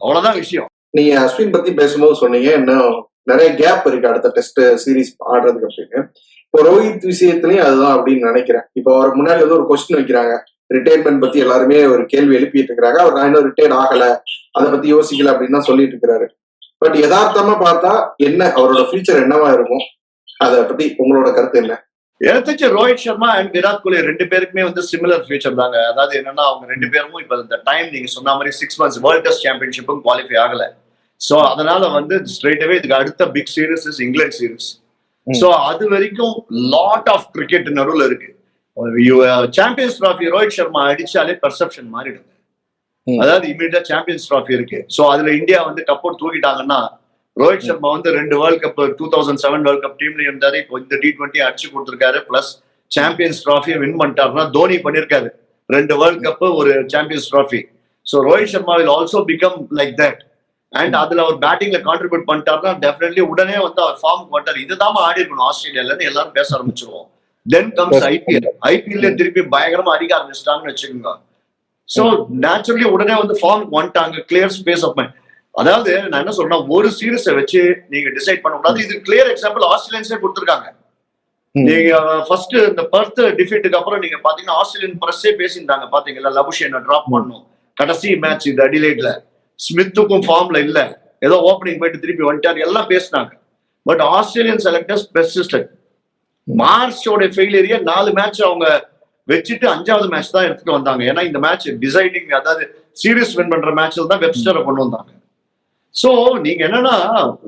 அவ்வளவுதான் விஷயம். நீங்க அஸ்வின் பத்தி பேசும்போது சொன்னீங்க இன்னும் நிறைய கேப் இருக்கு அடுத்த டெஸ்ட் சீரீஸ் ஆடுறதுக்கு அப்படின்னு. இப்போ ரோஹித் விஷயத்துலயும் அதுதான் அப்படின்னு நினைக்கிறேன். இப்போ அவர் முன்னாடி வந்து ஒரு கொஸ்டின் வைக்கிறாங்க, ரிட்டையர்மெண்ட் பத்தி எல்லாருமே ஒரு கேள்வி எழுப்பிட்டு இருக்கிறாங்க. அவர் நான் இன்னும் ரிட்டையர்ட் ஆகல, அதை பத்தி யோசிக்கல அப்படின்னு தான் சொல்லிட்டு இருக்கிறாரு. பட் யதார்த்தமா பார்த்தா என்ன அவரோட ஃபியூச்சர் என்னவா இருக்கும், அதை பத்தி உங்களோட கருத்து என்ன? எனக்கு தெரிஞ்ச ரோஹித் சர்மா அண்ட் விராட் கோலி 2 பேருக்குமே வந்து சிமிலர் ஃபியூச்சர் தாங்க. அதாவது என்னன்னா அவங்க 2 பேரும் இப்ப இந்த டைம் நீங்க சொன்ன மாதிரி 6 months வேர்ல்ட் டெஸ்ட் சாம்பியன்ஷிப்பும் குவாலிஃபை ஆகல. சோ அதனால வந்து ஸ்ட்ரெயிட் அவே இதுக்கு அடுத்த big series is England series. So அது வரைக்கும் லாட் ஆஃப் கிரிக்கெட் நடுவில் இருக்கு. சாம்பியன்ஸ் டிராஃபி ரோஹித் சர்மா அடிச்சாலே பெர்செப்ஷன் மாறிடுது. அதாவது இமீடியட்டா சாம்பியன்ஸ் டிராஃபி இருக்கு. சோ அதுல இந்தியா வந்து கப்போர்ட் தூக்கிட்டாங்கன்னா, ரோஹித் சர்மா வந்து 2 வேர்ல்ட் கப் 2007 வேர்ல்ட் கப் டீம்ல இருந்தாரு, இப்போ இந்த T20 அடிச்சு கொடுத்திருக்காரு, பிளஸ் சாம்பியன்ஸ் டிராஃபியை வின் பண்ணிட்டாருன்னா தோனி பண்ணிருக்காரு 2 வேர்ல்ட் கப் ஒரு champions trophy. So Rohit Sharma will also become like that. And அதுல அவர் பேட்டிங்ல கான்ட்ரிபியூட் பண்ணிட்டாருன்னா டெஃபினெட்லி உடனே வந்து அவர் ஃபார்ம் பண்ணிட்டாரு, இதுதான் ஆடி இருக்கணும் ஆஸ்திரேலியால எல்லாரும் பேச ஆரம்பிச்சிருவோம். தென் கம்ஸ் ஐபிஎல் திருப்பி பயங்கரமா அடிக்க ஆரம்பிச்சிட்டாங்கன்னு வச்சுக்கோங்க. சோ நேச்சுரலி உடனே வந்து ஃபார்ம் வந்துட்டாங்க, கிளியர் ஸ்பேஸ் ஆஃப் மைண்ட். அதாவது நான் என்ன சொல்றேன்னா, ஒரு சீரீஸை வச்சு நீங்க டிசைட் பண்ண கூடாது. இது கிளியர் எக்ஸாம்பிள் ஆஸ்திரேலியன்ஸே கொடுத்துருக்காங்க. நீங்க ஃபர்ஸ்ட் இந்த பர்த் டிஃபீட்டுக்கு அப்புறம் நீங்க பாத்தீங்கன்னா ஆஸ்திரேலியன் பிரஸ்ஸே பேசியிருந்தாங்க, பாத்தீங்களா, லபுஷேனை டிராப் பண்ணும் கடைசி மேட்ச் இது அடிலைட்ல, ஸ்மித்துக்கும் ஃபார்ம்ல இல்ல, ஏதோ ஓப்பனிங் போயிட்டு திருப்பி வந்துட்டாரு, எல்லாம் பேசினாங்க. But Australian selectors persistent. மார்ச்சோட ஃபெயிலியரியா 4 மேட்ச் அவங்க வச்சுட்டு 5வது மேட்ச் தான் எடுத்துட்டு வந்தாங்க. ஏன்னா இந்த மேட்ச் டிசைடிங், அதாவது சீரீஸ் வின் பண்ற மேட்ச்ல தான் வெப்ஸ்டரை கொண்டு வந்தாங்க. சோ நீங்க என்னன்னா,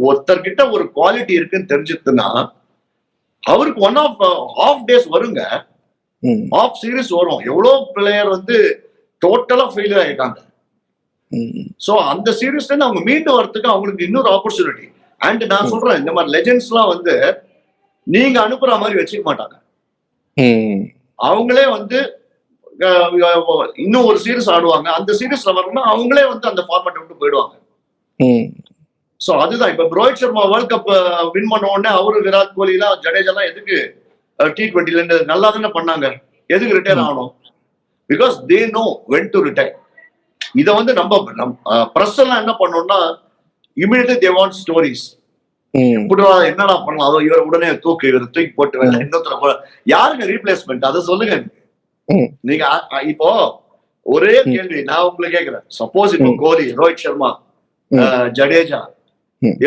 ஒருத்தர்கிட்ட ஒரு குவாலிட்டி இருக்குன்னு தெரிஞ்சுதுன்னா அவருக்கு 1.5 days வருங்க. ஆஃப் சீரிஸ் வரும். எவ்வளவு பிளேயர் வந்து டோட்டலா ஃபெயிலியர் ஆயிருக்காங்க. சோ அந்த சீரீஸ்ல இருந்து அவங்க மீண்டு வரதுக்கு அவங்களுக்கு இன்னொரு ஆப்பர்ச்சுனிட்டி. அண்ட் நான் சொல்றேன், இந்த மாதிரி லெஜெண்ட்ஸ் எல்லாம் வந்து நீங்க அனுப்புற மாதிரி வச்சுக்க மாட்டாங்க. அவங்களே வந்து இன்னும் ஒரு சீரீஸ் ஆடுவாங்க. அந்த சீரீஸ்ல வரணும்னா அவங்களே வந்து அந்த ஃபார்மேட் விட்டு போயிடுவாங்க. சோ அதுதான் இப்ப Rohit Sharma world cup win பண்ண உடனே அவரு விராட் கோலி எல்லாம் ஜடேஜா எல்லாம் எதுக்கு T20 இருந்து நல்லா தானே பண்ணாங்க, எதுக்கு ரிட்டையர் ஆகணும்? Because they know when to retire. இதை வந்து நம்ம பிரஸ் எல்லாம் என்ன பண்ணோம்னா இமிடியட்லி தே வாண்ட் ஸ்டோரிஸ். என்னடா பண்ணலாம், அதோ இவர் உடனே தூக்கி போட்டு வேண்டாம் இன்னொருத்தர யாருங்க ரீப்ளேஸ்மெண்ட், அதை சொல்லுங்க. நீங்க இப்போ ஒரே கேள்வி நான் உங்களுக்கு கேட்கிறேன். சப்போஸ் இப்போ கோலி, ரோஹித் சர்மா, ஜடேஜா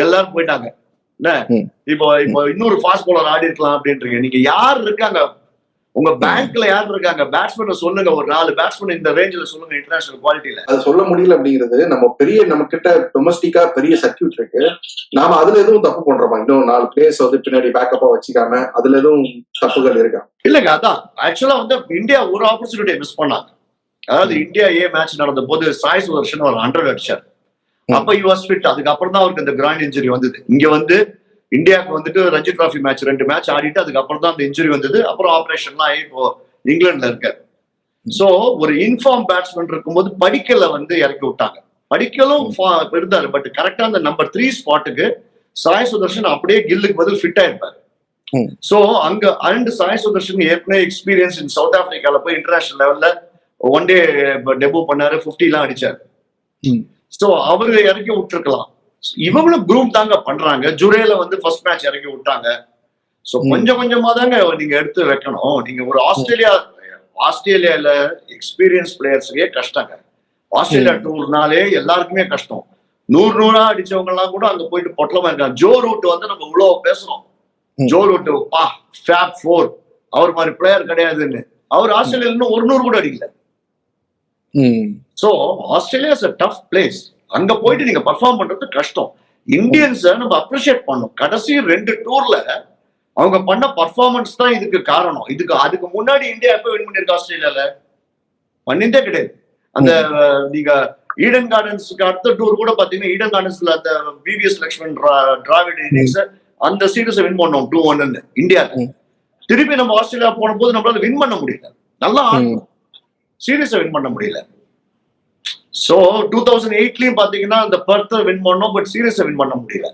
எல்லாரும் போயிட்டாங்க, இப்போ இன்னொரு ஃபாஸ்ட் பாலர் ஆடி இருக்கலாம் அப்படின்றீங்க. நீங்க யார் இருக்காங்க உங்க பேங்க்ல, யார் இருக்காங்க பேட்ஸ்மேன் சொல்லுங்க, ஒரு 4 பேட்ஸ்மேன் இந்த ரேஞ்சில சொல்லுங்க இன்டர்நேஷனல் குவாலிட்டியில. அது சொல்ல முடியல அப்படிங்கிறது நம்ம கிட்ட டொமஸ்டிக்கா பெரிய சர்க்யூட் இருக்கு. நாம அதுல எதுவும் தப்பு பண்றோமா? இன்னும் 4 பிளேயர்ஸ் வந்து பின்னாடி பேக்கப்பா வச்சுக்காம அதுல எதுவும் தப்புகள் இருக்கா? இல்லங்க, அதான் ஆக்சுவலா வந்து இந்தியா ஒரு ஆப்பர்ச்சுனிட்டியை மிஸ் பண்ணாங்க. அதாவது இந்தியா மேட்ச் நடந்த போது சாய் சுதர்ஷன் ஒரு 100 அடிச்சார். அப்ப he was fit. அதுக்கப்புறம் தான் அவருக்கு இந்த கிராண்ட் இன்ஜுரி வந்தது. இங்க வந்து இந்தியாவுக்கு வந்துட்டு ரஞ்சி டிராஃபி மேட்ச் 2 மேட்ச் ஆடிட்டு அதுக்கப்புறம் தான் அந்த இன்ஜுரி வந்தது. அப்புறம் ஆபரேஷன்லாம் ஆகி இப்போ இங்கிலாந்துல இருக்காரு. சோ ஒரு இன்ஃபார்ம் பேட்ஸ்மேன் இருக்கும்போது படிக்கல வந்து இறக்கி விட்டாங்க. படிக்கலும் இருந்தாரு, பட் கரெக்டா அந்த நம்பர் 3 ஸ்பாட்டுக்கு சாய் சுதர்ஷன் அப்படியே கில்லுக்கு பதில் ஃபிட் ஆயிருப்பாரு. சோ அங்க அண்ட் சாய் சுதர்ஷன் ஏற்கனவே எக்ஸ்பீரியன்ஸ் இன் சவுத் ஆப்பிரிக்கால போய் இன்டர்நேஷனல் லெவல்ல 1 டே டெபு பண்ணாரு, 50 எல்லாம் அடிச்சாரு. சோ அவரு இறக்கி விட்டுருக்கலாம். இவங்களும் குரூம் தாங்க பண்றாங்க. ஜுரேல வந்து ஃபர்ஸ்ட் மேட்ச் இறக்கி விட்டாங்க. சோ கொஞ்சம் கொஞ்சமா தாங்க நீங்க எடுத்து வைக்கணும். நீங்க ஒரு ஆஸ்திரேலியால எக்ஸ்பீரியன்ஸ் பிளேயர்ஸுக்கே கஷ்டங்க. ஆஸ்திரேலியா டூர்னாலே எல்லாருக்குமே கஷ்டம். 100 அடிச்சவங்க எல்லாம் கூட அங்க போயிட்டு பொட்டலமா இருக்காங்க. ஜோ ரூட் வந்து நம்ம இவ்வளவு பேசுறோம், ஜோ ரூட் ஃபேப் 4 அவர் மாதிரி பிளேயர் கிடையாதுன்னு. அவர் ஆஸ்திரேலியால இன்னும் 100 கூட அடிக்கல. So Australia is a tough place. அங்க போயிட்டு நீங்க பர்ஃபார்ம் பண்றது கஷ்டம். இந்தியன்ஸை நம்ம அப்ரிஷியேட் பண்ணணும். கடைசி 2 டூர்ல அவங்க பண்ண பர்ஃபார்மன்ஸ் தான் இதுக்கு காரணம். அதுக்கு முன்னாடி இந்தியா எப்ப வின் பண்ணிருக்கு ஆஸ்திரேலியால? பண்ணிட்டே கிடையாது. அந்த நீங்க ஈடன் கார்டன்ஸ்க்கு அடுத்த டூர் கூட பாத்தீங்கன்னா ஈடன் கார்டன்ஸ்ல அந்த விவிஎஸ் லட்சுமண் டிராவிட் இன்னிங்ஸ் அந்த சீரீஸை வின் பண்ணோம் 2-1 இந்தியா. திருப்பி நம்ம ஆஸ்திரேலியா போன போது நம்மளால வின் பண்ண முடியல. நல்லா ஆடணும், சீரீஸை வின் பண்ண முடியல. சோ 2008லயும் பாத்தீங்கன்னா அந்த பர்த் வின் பண்ணோம், பட் சீரீஸை வின் பண்ண முடியல.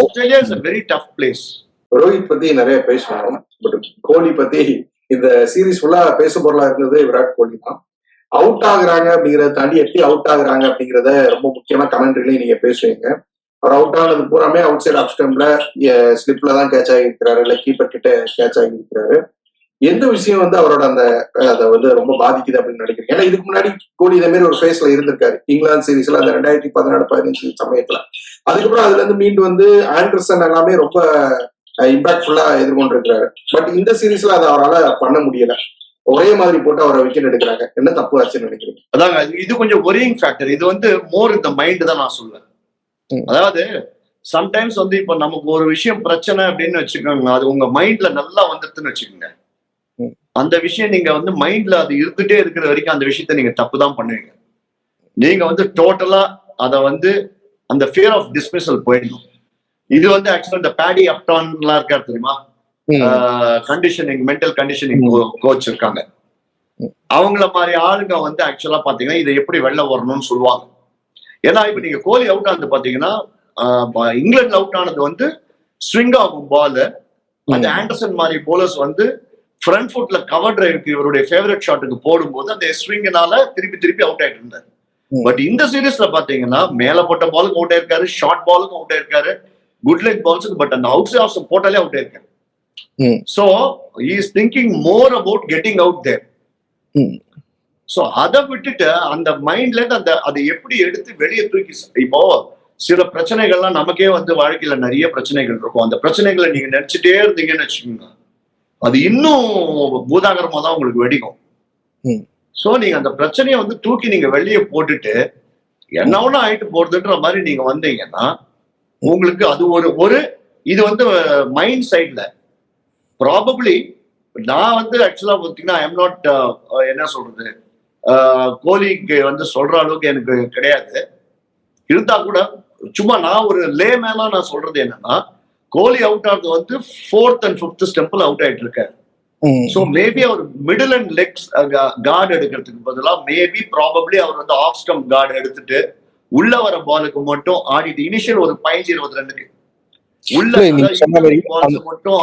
Australia is a very tough place. Rohit பத்தி நிறைய பேசணும், பட் கோலி பத்தி இந்த சீரீஸ் ஃபுல்லா பேச பொருளா இருந்தது விராட் கோலி தான். அவுட் ஆகுறாங்க அப்படிங்கறத தாண்டி எப்படி அவுட் ஆகுறாங்க அப்படிங்கறத ரொம்ப முக்கியமா கமெண்ட்ரிலையும் நீங்க பேசுவீங்க. அவர் அவுட் ஆனது பூராமே அவுட் சைட் ஆஃப் ஸ்டம்ப்ல ஸ்லிப்ல தான் கேட்ச் ஆகியிருக்கிறாரு, இல்ல கீப்பர் கிட்ட கேட்ச் ஆகியிருக்கிறாரு. எந்த விஷயம் வந்து அவரோட அதை வந்து ரொம்ப பாதிக்குது அப்படின்னு நினைக்கிறேன்? ஏன்னா இதுக்கு முன்னாடி கோலி இதே மாதிரி ஒரு ஃபேஸ்ல இருந்திருக்காரு இங்கிலாந்து சீரீஸ்ல அந்த 2014-15 சமயத்துல. அதுக்கப்புறம் அதுல இருந்து மீண்டு வந்து ஆண்டர்சன் எல்லாமே ரொம்ப இம்பாக்ட்ஃபுல்லா எதிர்கொண்டிருக்கிறாரு. பட் இந்த சீரீஸ்ல அதை அவரால் பண்ண முடியல. ஒரே மாதிரி போட்டு அவரை விக்கெட் எடுக்கிறாங்க. என்ன தப்பு ஆச்சுன்னு நினைக்கிறீங்க? அதாங்க இது கொஞ்சம் ஒரியிங் ஃபேக்டர். இது வந்து மோர் இந்த மைண்ட் தான் நான் சொல்லுவேன். அதாவது சம்டைம்ஸ் வந்து இப்ப நமக்கு ஒரு விஷயம் பிரச்சனை அப்படின்னு வச்சுக்கோங்க, அது உங்க மைண்ட்ல நல்லா வந்துருதுன்னு வச்சுக்கோங்க. அந்த விஷயம் நீங்க வந்து மைண்ட்ல அது இருந்துட்டே இருக்கிற வரைக்கும் அந்த விஷயத்த நீங்க தப்பு தான் பண்ணுவீங்க. நீங்க வந்து டோட்டலா அதை வந்து அந்த ஃபியர் ஆஃப் டிஸ்மிசல் போயிடணும். இது வந்து ஆக்சுவலா இந்த பேடி அப்டான்லாம் இருக்காரு தெரியுமா, கண்டிஷனிங் மென்டல் கண்டிஷனிங் கோச் இருக்காங்க. அவங்கள மாதிரி ஆளுங்க வந்து ஆக்சுவலா பாத்தீங்கன்னா இதை எப்படி வெளில வரணும்னு சொல்லுவாங்க. ஏன்னா இப்ப நீங்க கோலி அவுட் ஆனது பாத்தீங்கன்னா இங்கிலாந்து அவுட் ஆனது வந்து ஸ்விங் ஆகும் பால். அந்த ஆண்டர்சன் மாதிரி போலர்ஸ் வந்து ஃப்ரண்ட் ஃபுட்ல கவர் டிரைவுக்கு இவருடைய ஃபேவரட் ஷாட்டுக்கு போடும்போது அந்த ஸ்விங்னால திருப்பி அவுட் ஆயிட்டு இருந்தாரு. பட் இந்த சீரீஸ்ல பாத்தீங்கன்னா மேல போட்ட பாலுக்கு அவுட் ஆயிருக்காரு, ஷார்ட் பாலுக்கும் அவுட் ஆயிருக்காரு, குட் லெக் பால்ஸுக்கு, பட் அந்த அவுட் சைட் ஆஃப் போட்டாலே அவுட் ஆயிருக்காரு. So he is thinking more about getting out there. So அதை விட்டுட்டு அந்த மைண்ட்ல இருந்து அதை எப்படி எடுத்து வெளியே தூக்கி, இப்போ சில பிரச்சனைகள்லாம் நமக்கே வந்து வாழ்க்கையில நிறைய பிரச்சனைகள் இருக்கும். அந்த பிரச்சனைகளை நீங்க நினைச்சிட்டே இருந்தீங்கன்னு வச்சுக்கோங்க, அது இன்னும் பூதாகரமா தான் உங்களுக்கு வெடிக்கும். சோ நீங்க அந்த பிரச்சனையை வந்து தூக்கி நீங்க வெளியே போட்டுட்டு என்ன ஒண்ணு ஆயிட்டு போறதுன்ற மாதிரி நீங்க வந்தீங்கன்னா உங்களுக்கு அது ஒரு இது வந்து மைண்ட் சைட்ல ப்ராபப்ளி நான் வந்து ஆக்சுவலா பார்த்தீங்கன்னா ஐ எம் நாட் என்ன சொல்றது கோலிக்கு வந்து சொல்ற அளவுக்கு எனக்கு கிடையாது. இருந்தா கூட சும்மா நான் ஒரு லேமேனா நான் சொல்றது என்னன்னா, கோலி அவுட் ஆகுறது வந்து 4th and 5th ஸ்டெம்பில் அவுட் ஆயிட்டு இருக்காரு. ஸோ மேபி அவர் மிடில் அண்ட் லெக்ஸ் கார்டு எடுக்கிறதுக்கு பதிலாக மேபி ப்ராபப்ளி அவர் வந்து ஆஃப் ஸ்டம்ப் கார்டு எடுத்துட்டு உள்ள வர பாலுக்கு மட்டும் ஆடிட்டு இனிஷியல் ஒரு 15-20 ரன்னுக்கு உள்ள மட்டும்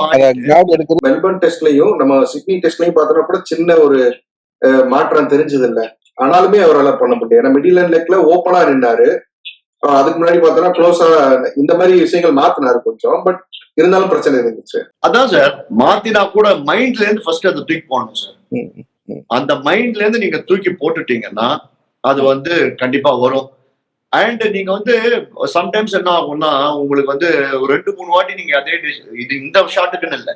மெல்பர்ன் டெஸ்ட்லயும் நம்ம சிட்னி டெஸ்ட்லயும் பார்த்தோம்னா கூட சின்ன ஒரு மாற்றம் தெரிஞ்சது இல்ல. ஆனாலுமே அவரால் பண்ண முடியும். ஏன்னா மிடில் அண்ட் லெக்ல ஓப்பனா நின்னாரு. அதுக்கு முன்னாடி பார்த்தோம்னா க்ளோஸா இந்த மாதிரி விஷயங்கள் மாத்தினாரு கொஞ்சம். பட் இருந்தாலும் பிரச்சனை இருந்துச்சு. அதான் சார், மாத்தினா கூட மைண்ட்ல இருந்து ஃபர்ஸ்ட் அதை தூக்கி போடணும் சார். அந்த மைண்ட்ல இருந்து நீங்க தூக்கி போட்டுட்டீங்கன்னா அது வந்து கண்டிப்பா வரும். அண்ட் நீங்க வந்து சம்டைம்ஸ் என்ன ஆகும்னா உங்களுக்கு வந்து 2-3 வாட்டி நீங்க அதே இது இந்த ஷாட்டுக்குன்னு இல்லை,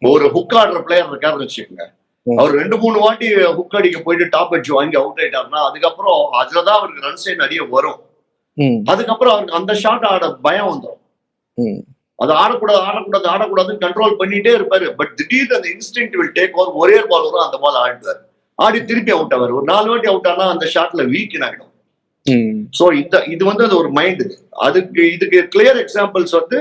ஒரு ஹுக் ஆடுற பிளேயர் இருக்காருன்னு வச்சுக்கோங்க, அவர் 2-3 வாட்டி ஹுக் அடிக்க போயிட்டு டாப் அடிச்சு வாங்கி அவுட் ஆயிட்டாருன்னா அதுக்கப்புறம் அதுலதான் அவருக்கு ரன்ஸே நிறைய வரும். அதுக்கப்புறம் அவருக்கு அந்த ஷாட் ஆட பயம் வந்துடும். அது ஆடக்கூடாதுன்னு கண்ட்ரோல் பண்ணிட்டே இருப்பாரு. பட் திடீர்னு அந்த இன்ஸ்டிங்க்ட் வில் டேக் ஓவர். ஒரே பால் வரும், அந்த பால் ஆடுவார், ஆடி திருப்பி அவுட் ஆவார். ஒரு 4 வாட்டி அவுட் ஆனா அந்த ஷாட்ல வீக்கன் ஆயிடும். சோ இது வந்து அது ஒரு மைண்ட். இதுக்கு கிளியர் எக்ஸாம்பிள்ஸ் வந்து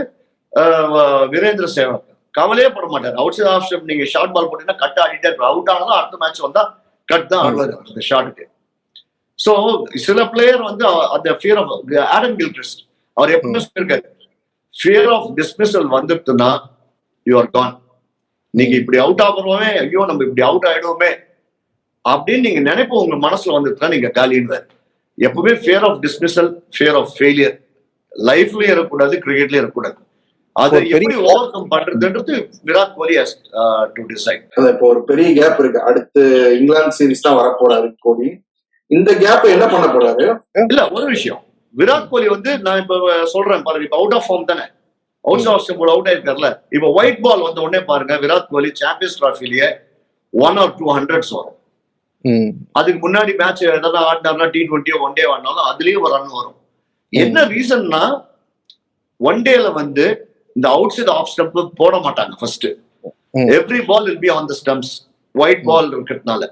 வீரேந்திர சேவாக் கவலையே பட மாட்டார். அவுட் சைட் ஆஃப் ஸ்டம்ப் நீங்க ஷார்ட் பால் போட்டீங்கன்னா கட் ஆடிட்டே இருப்பார். அவுட் ஆனதும் அடுத்த மேட்ச் வந்தா கட் தான் ஆடுவார் அந்த ஷாட்டுக்கு. சோ சில பிளேயர் வந்து அந்த ஃபியர் ஆஃப் ஆடம் கில்கிறிஸ்ட் அவர் எப்பவுமே சொல்லியிருக்காரு, ஃபியர் ஆஃப் டிஸ்மிசல் வந்துட்டுன்னா யூ ஆர் கான். நீங்க இப்படி அவுட் ஆகுறோமே, ஐயோ நம்ம இப்படி அவுட் ஆயிடுவோமே அப்படின்னு நீங்க நினைப்போம் உங்க மனசுல வந்துட்டுனா நீங்க காலிடுவார். எப்பவுமே fear of dismissal, fear of failure லைஃப்லயும் இருக்கக்கூடாது, கிரிக்கெட்லயும் இருக்கக்கூடாது. அது எப்படி ஓவர் கம் பண்றதுன்றது Virat Kohli has to decide. இப்போ ஒரு பெரிய கேப் இருக்கு. அடுத்து இங்கிலாந்து சீரிஸ் தான் வரப்போறாரு கோலி. இந்த கேப் என்ன பண்ண போறாரு? இல்ல ஒரு விஷயம், விராட் கோலி வந்து நான் இப்ப சொல்றேன் பாருங்க, இப்ப அவுட் ஆஃப் ஃபார்ம் தானே, அவுட் ஆஃப் ஸ்டம்ப் அவுட் ஆயிருக்காருல. இப்ப ஒயிட் பால் வந்த உடனே பாருங்க Virat Kohli champions டிராஃபிலேயே 1 or 2 hundreds வரும். அதுக்கு முன்னாடி மேட்ச் எதாவது ஆடினார்னா T20 ஒன் டே ஆடினாலும் அதுலயும் ஒரு ரன் வரும். என்ன ரீசன்னா ஒன் டேல வந்து இந்த அவுட் சைட் ஆஃப் ஸ்டம்ப் போட மாட்டாங்க. First every ball will be on the stumps, white ball இருக்கிறதுனால.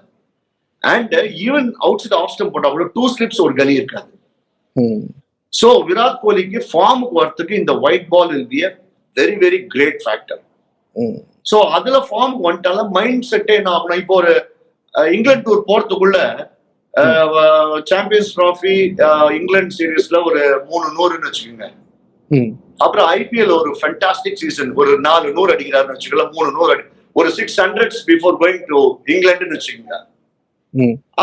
And even outside off stump போட்டா கூட 2 slips ஒரு கலி இருக்காது. சோ விராட் கோலிக்கு ஃபார்முக்கு வரத்துக்கு இந்த white ball will be a very very great factor. So அதுல ஃபார்முக்கு வந்துட்டால மைண்ட் செட்டே என்ன ஆகணும். இப்போ ஒரு இங்கிலாந்து டூர் போறதுக்குள்ள சாம்பியன்ஸ் டிராஃபி இங்கிலாந்து சீரீஸ்ல ஒரு 300ன்னு வச்சுக்கோங்க. அப்புறம் IPL ஒரு ஃபேண்டாஸ்டிக் சீசன், ஒரு 400 அடிக்கிறாருன்னு வச்சுக்கலாம், 300 ஒரு 600s பிஃபோர் கோயிங் டு இங்கிலாந்துன்னு வச்சுக்கோங்க.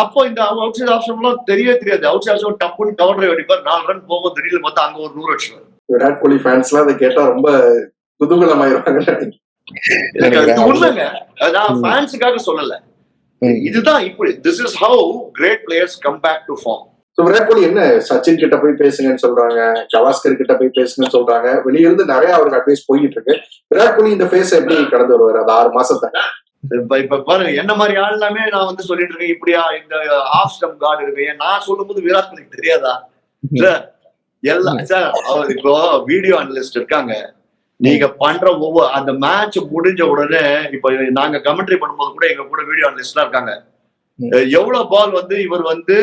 அப்போ இந்த அவுட் சைட் ஆஃப் ஸ்டம்ப்லாம் தெரியவே தெரியாது. அவுட் சைட் ஆஃப் டப்புன்னு கவர் டிரைவ் அடிப்பார், 4 ரன் போகும், திடீர்னு பார்த்தா அங்க ஒரு 100 அடிச்சுவார். விராட் கோலி ஃபேன்ஸ்லாம் அதை கேட்டா ரொம்ப குதூகலமாயிருவாங்க. உண்மைங்க, நான் ஃபேன்ஸுக்காக சொல்லல, இதுதான் இப்படி. This is how great players come back to form. Virat Kohli என்ன சச்சின் கிட்ட போய் பேசுங்கன்னு சொல்றாங்க, கவாஸ்கர் கிட்ட போய் பேசுங்கன்னு சொல்றாங்க. வெளியிருந்து நிறைய அவருக்கு அட்வைஸ் போயிட்டு இருக்கு. விராட் கோலி இந்த ஃபேஸ் எப்படி கடந்து வருவாரு அந்த 6 மாசத்தை? இப்ப பாருங்க, என்ன மாதிரி ஆள் எல்லாமே நான் வந்து சொல்லிட்டு இருக்கேன், இப்படியா இந்த ஆஃப் ஸ்டம்ப் கார்டு இருக்கு. நான் சொல்லும் போது விராட் கோலிக்கு தெரியாதா சார்? எல்லாம் சார், அவர் இப்போ வீடியோ அனலிஸ்ட் இருக்காங்க. நீங்க பண்ற ஒவ்வொரு அந்த மேட்ச் முடிஞ்ச உடனே இப்ப நாங்க கமெண்ட்ரி பண்ணும்போது கூட எங்க கூட வீடியோ அனலிஸ்ட்லாம் இருக்காங்க. எவ்வளவு பால் வந்து இவர் வந்து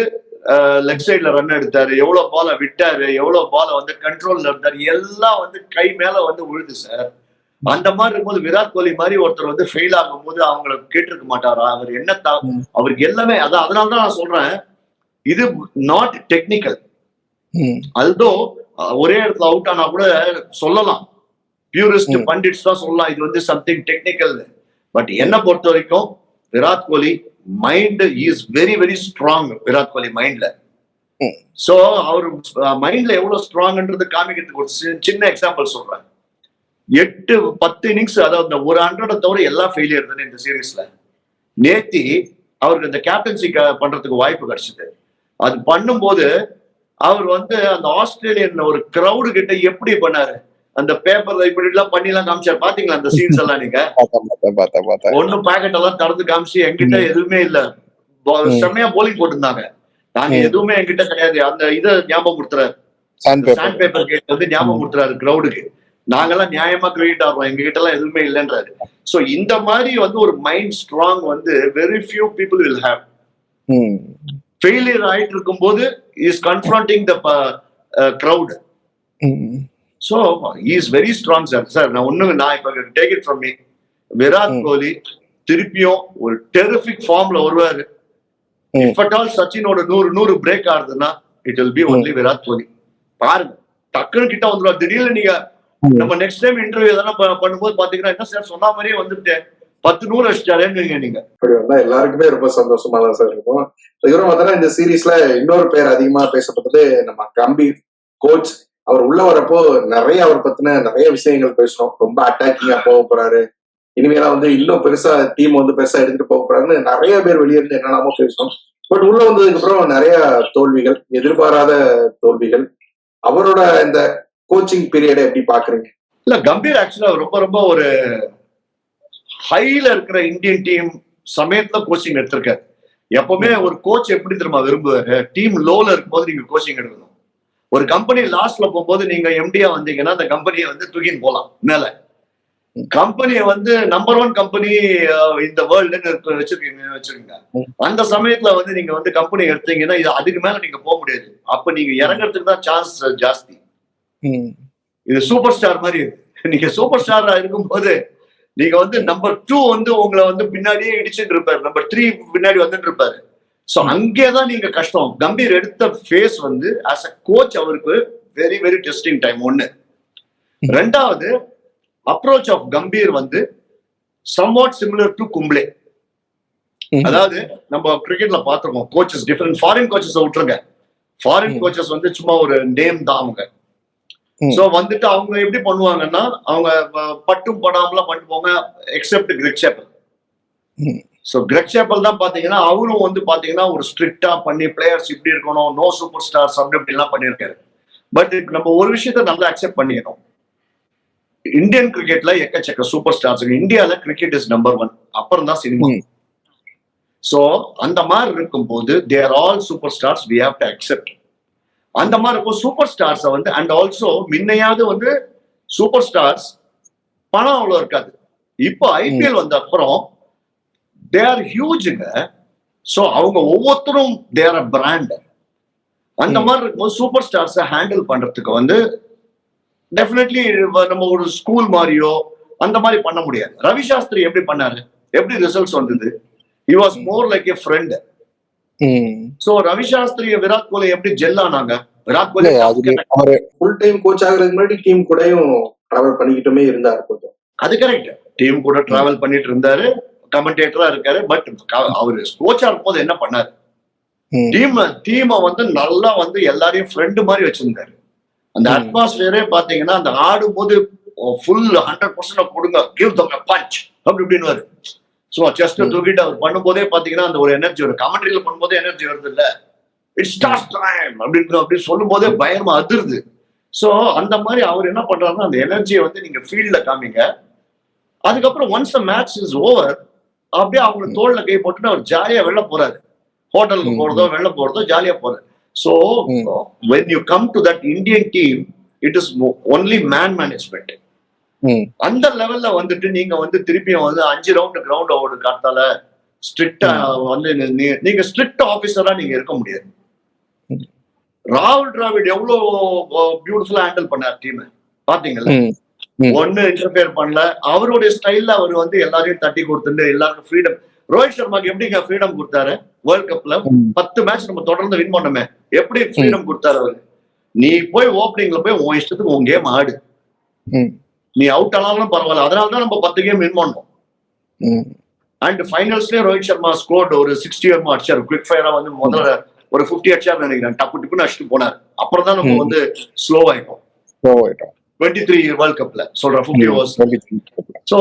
லெக் சைட்ல ரன் எடுத்தாரு, எவ்வளவு பால விட்டாரு, எவ்வளவு பால வந்து கண்ட்ரோல்ல இருந்தாரு, எல்லாம் வந்து கை மேல வந்து விழுது சார். அந்த மாதிரி இருக்கும்போது விராட் கோலி மாதிரி ஒருத்தர் வந்து ஃபெயில் ஆகும் போது அவங்களை கேட்டிருக்க மாட்டாரா? அவர் என்ன அவருக்கு எல்லாமே அதான். அதனாலதான் நான் சொல்றேன், இது நாட் டெக்னிக்கல். அதுதோ ஒரே இடத்துல அவுட் ஆனா கூட சொல்லலாம், பியூரிஸ்ட் பண்டிட்ஸ் தான் சொல்லலாம் இது வந்து சம்திங் டெக்னிக்கல். பட் என்ன பொறுத்த வரைக்கும் Virat Kohli mind is very very strong. Virat Kohli மைண்ட்ல, சோ அவர் மைண்ட்ல எவ்வளவு ஸ்ட்ராங்ன்றது காமிக்கிறதுக்கு ஒரு சின்ன எக்ஸாம்பிள் சொல்றேன். 8-10 இன்னிங்ஸ், அதாவது ஒரு 100 தவிர எல்லாம் ஃபெயிலியர் தானே இந்த சீரீஸ்ல. நேத்தி அவருக்கு இந்த கேப்டன்சி பண்றதுக்கு வாய்ப்பு கிடைச்சது. அது பண்ணும்போது அவர் வந்து அந்த ஆஸ்திரேலியன் ஒரு கிரௌடு கிட்ட எப்படி பண்ணாரு, அந்த பேப்பர்ல இப்படி எல்லாம் பண்ணி எல்லாம் காமிச்சாரு. பாத்தீங்களா அந்த சீன்ஸ் எல்லாம்? நீங்க ஒண்ணு பாக்கெட் எல்லாம் திறந்து காமிச்சு, என்கிட்ட எதுவுமே இல்ல, செம்மையா போலிங் போட்டிருந்தாங்க, நாங்க எதுவுமே என்கிட்ட கிடையாது, அந்த இதை ஞாபகம் கொடுத்துறாரு, சாண்ட் பேப்பர் கேட் வந்து ஞாபகம் கொடுத்துறாரு கிரௌடுக்கு. நாங்கெல்லாம் நியாயமா கிரிக்கெட் ஆடுறோம், எங்க கிட்ட எல்லாம் எதுவுமே இல்லைன்றாரு. சோ இந்த மாதிரி வந்து ஒரு மைண்ட் ஸ்ட்ராங் வந்து very few people will have. Failure ஆயிட்டு இருக்கும்போது is confronting the crowd. So is very strong sir. நான் இப்ப take it from me, Virat Kohli திருப்பியும் ஒரு டெரிஃபிக் ஃபார்ம்ல வருவாரு. இஃப் அட் ஆல் சச்சினோட 100 பிரேக் ஆகுதுன்னா it will be only Virat Kohli. பாருங்க, டக்குன்னு கிட்ட வந்துருவாரு. திடீர்னு நீங்க நம்ம நெக்ஸ்ட் டைம் இன்டர்வியூ எதனா பண்ணும்போது பாத்தீங்கன்னா என்ன சார் சொன்ன மாதிரியே வந்துட்டு 10-100 அடிச்சாருன்னு நீங்க. அப்படி வந்தா எல்லாருக்குமே ரொம்ப சந்தோஷமா தான் சார் இருக்கும். இவரும் பார்த்தா இந்த சீரீஸ்ல இன்னொரு பேர் அதிகமா பேசப்பட்டது நம்ம கம்பீர் கோச். அவர் உள்ள வரப்போ நிறைய அவர் பத்தின நிறைய விஷயங்கள் பேசணும். ரொம்ப அட்டாக்கிங்கா போக போறாரு, இனிமேலாம் வந்து இன்னும் பெருசா டீம் வந்து பெருசா எடுத்துட்டு போக போறாருன்னு நிறைய பேர் வெளியே இருந்து என்னென்னமோ பேசணும். பட் உள்ள வந்ததுக்கு அப்புறம் நிறைய தோல்விகள், எதிர்பாராத தோல்விகள். அவரோட இந்த கோச்சிங் பீரியடை எப்படி பாக்குறீங்க? இல்ல, கம்பீர் ஆக்சுவலா ரொம்ப ரொம்ப ஒரு ஹைல இருக்கிற இந்தியன் டீம் சமயத்துல கோச்சிங் எடுத்திருக்காரு. எப்பவுமே ஒரு கோச் எப்படி தெரியுமா விரும்புவாரு, டீம் லோல இருக்கும்போது நீங்க கோச்சிங் எடுக்கணும். ஒரு கம்பெனி லாஸ்ட்ல போகும்போது நீங்க எம்டியா வந்தீங்கன்னா அந்த கம்பெனியை வந்து தூக்கின்னு போலாம் மேல. கம்பெனியை வந்து நம்பர் 1 கம்பெனி இந்த வேர்ல்டுன்னு வச்சிருக்கீங்க. அந்த சமயத்துல வந்து நீங்க வந்து கம்பெனி எடுத்தீங்கன்னா இது அதுக்கு மேல நீங்க போக முடியாது. அப்ப நீங்க இறங்குறதுக்கு தான் சான்ஸ் ஜாஸ்தி. இது சூப்பர் ஸ்டார் மாதிரி இருக்கு. நீங்க சூப்பர் ஸ்டாரா இருக்கும்போது நீங்க வந்து நம்பர் 2 வந்து உங்களை வந்து பின்னாடியே இடிச்சுட்டு இருப்பாரு, நம்பர் 3 பின்னாடி வந்துட்டு இருப்பாரு. சோ அங்கேதான் நீங்க கஷ்டம். கம்பீர் எடுத்த ஃபேஸ் வந்து ஆஸ் அ கோச் அவருக்கு வெரி வெரி டெஸ்டிங் டைம். ஒண்ணு. ரெண்டாவது, அப்ரோச் ஆஃப் கம்பீர் வந்து சம்வாட் சிமிலர் டு கும்ப்ளே. அதாவது நம்ம கிரிக்கெட்ல பாத்துருக்கோம், கோச்சஸ் டிஃபரெண்ட். ஃபாரின் கோச்சஸ் விட்டுருங்க, ஃபாரின் கோச்சஸ் வந்து சும்மா ஒரு நேம் தான் அவங்க. சோ வந்துட்டு அவங்க எப்படி பண்ணுவாங்கன்னா அவங்க பட்டும் படாமலாம் பண்ணுவாங்க, accept Greg Chappell. So Greg Chappell தான் பாத்தீங்கன்னா அவரும் வந்து பாத்தீங்கன்னா ஒரு ஸ்ட்ரிக்டா பண்ணி பிளேயர்ஸ் இப்படி இருக்கணும், நோ சூப்பர் ஸ்டார்ஸ் அப்படி எல்லாம் பண்ணியிருக்காரு. பட் நம்ம ஒரு விஷயத்த நல்லா அக்செப்ட் பண்ணிக்கணும், இந்தியன் கிரிக்கெட்ல எக்கச்சக்க சூப்பர் ஸ்டார்ஸ். இந்தியால கிரிக்கெட் இஸ் நம்பர் 1, அப்புறம் தான் சினிமா. சோ அந்த மாதிரி இருக்கும்போது they are all super stars, we have to accept. அந்த மாதிரி இருக்கும் சூப்பர் ஸ்டார்ஸை வந்து. அண்ட் ஆல்சோ முன்னையாவது வந்து சூப்பர் ஸ்டார்ஸ் பணம் அவ்வளவு இருக்காது. இப்போ ஐபிஎல் வந்த அப்புறம் தே ஆர் ஹியூஜுங்க. சோ அவங்க ஒவ்வொருத்தரும் தே ஆர் அ பிராண்ட். அந்த மாதிரி இருக்கும்போது சூப்பர் ஸ்டார்ஸை ஹேண்டில் பண்றதுக்கு வந்து டெஃபினெட்லி நம்ம ஒரு ஸ்கூல் மாதிரியோ அந்த மாதிரி பண்ண முடியாது. ரவி சாஸ்திரி எப்படி பண்ணாரு, எப்படி ரிசல்ட்ஸ் வந்தது? He was more like a friend. So Ravi Shastri Virat Kohli எப்படி ஜெல் ஆனாங்க? Virat Kohli full time coach ஆகுறதுக்கு முன்னாடி டீம் கூடயும் டிராவல் பண்ணிக்கிட்டுமே இருந்தாரு கொஞ்சம். அது கரெக்ட், டீம் கூட டிராவல் பண்ணிட்டு இருந்தாரு, கமெண்டேட்டரா இருக்காரு. பட் அவரு கோச்சா இருக்கும்போது என்ன பண்ணாரு, டீமை வந்து நல்லா வந்து எல்லாரையும் ஃப்ரெண்டு மாதிரி வச்சிருந்தாரு. அந்த அட்மாஸ்பியரே பாத்தீங்கன்னா அந்த ஆடும்போது ஃபுல் 100% கொடுங்க, கிவ் தம் எ பஞ்ச் அப்படி இப்படின்னு. சோ செஸ்ட் தூக்கிட்டு அவர் பண்ணும்போதே பாத்தீங்கன்னா அந்த ஒரு எனர்ஜி வரும். கமெண்ட்ரியில பண்ணும்போதே எனர்ஜி வருது இல்ல, இட்ஸ் ஸ்டார்ட் டைம் அப்படின்னு சொல்லும் போதே பயமா அதிருது. சோ அந்த மாதிரி அவர் என்ன பண்றாருன்னா அந்த எனர்ஜியை வந்து நீங்க ஃபீல்ட்ல காமிங்க. அதுக்கப்புறம் once the match is over அப்படியே அவங்க தோல்ல கை போட்டுட்டு அவர் ஜாலியா வெளில போறாரு. ஹோட்டலுக்கு போறதோ வெளில போறதோ ஜாலியா போறாரு. So when you come to that Indian team, it is only man management. அந்த லெவல்ல வந்துட்டு நீங்க வந்து திருப்பியும் வந்து 5 ரவுண்ட் கிரவுண்ட் ஓடு காத்தால ஸ்ட்ரிக்டா வந்து நீங்க ஸ்ட்ரிக்ட் ஆபீசரா நீங்க இருக்க முடியாது. ராகுல் டிராவிட் எவ்வளவு பியூட்டிஃபுல்லா ஹேண்டில் பண்ணார் டீம் பாத்தீங்கல்ல. ஒண்ணு இன்டர்ஃபியர் பண்ணல, அவருடைய ஸ்டைல்ல அவர் வந்து எல்லாரையும் தட்டி கொடுத்துட்டு எல்லாருக்கும் ஃப்ரீடம். ரோஹித் சர்மாக்கு எப்படிங்க ஃப்ரீடம் கொடுத்தாரு? வேர்ல்ட் கப்ல 10 மேட்ச் நம்ம தொடர்ந்து வின் பண்ணோமே, எப்படி ஃப்ரீடம் கொடுத்தாரு அவரு? நீ போய் ஓப்பனிங்ல போய் உன் இஷ்டத்துக்கு உன் கேம் ஆடு, நீ அவுட் ஆனாலும் பரவாயில்ல. அதனாலதான் நம்ம 10 கேம் வின் பண்ணோம். அண்ட் ஃபைனல்ஸ்லயே ரோஹித் சர்மா ஸ்கோர்ட் ஒரு 60 அடிச்சாரு. குவிக் ஃபயரா வந்து முதல்ல ஒரு 50 அடிச்சாரு நினைக்கிறேன். டப்பு டிப்புன்னு அடிச்சுட்டு போனாரு. அப்புறம் தான் நம்ம வந்து ஸ்லோ ஆயிட்டோம் 23 வேர்ல்ட் கப்ல சொல்ற 50 ஓவர்ஸ். சோ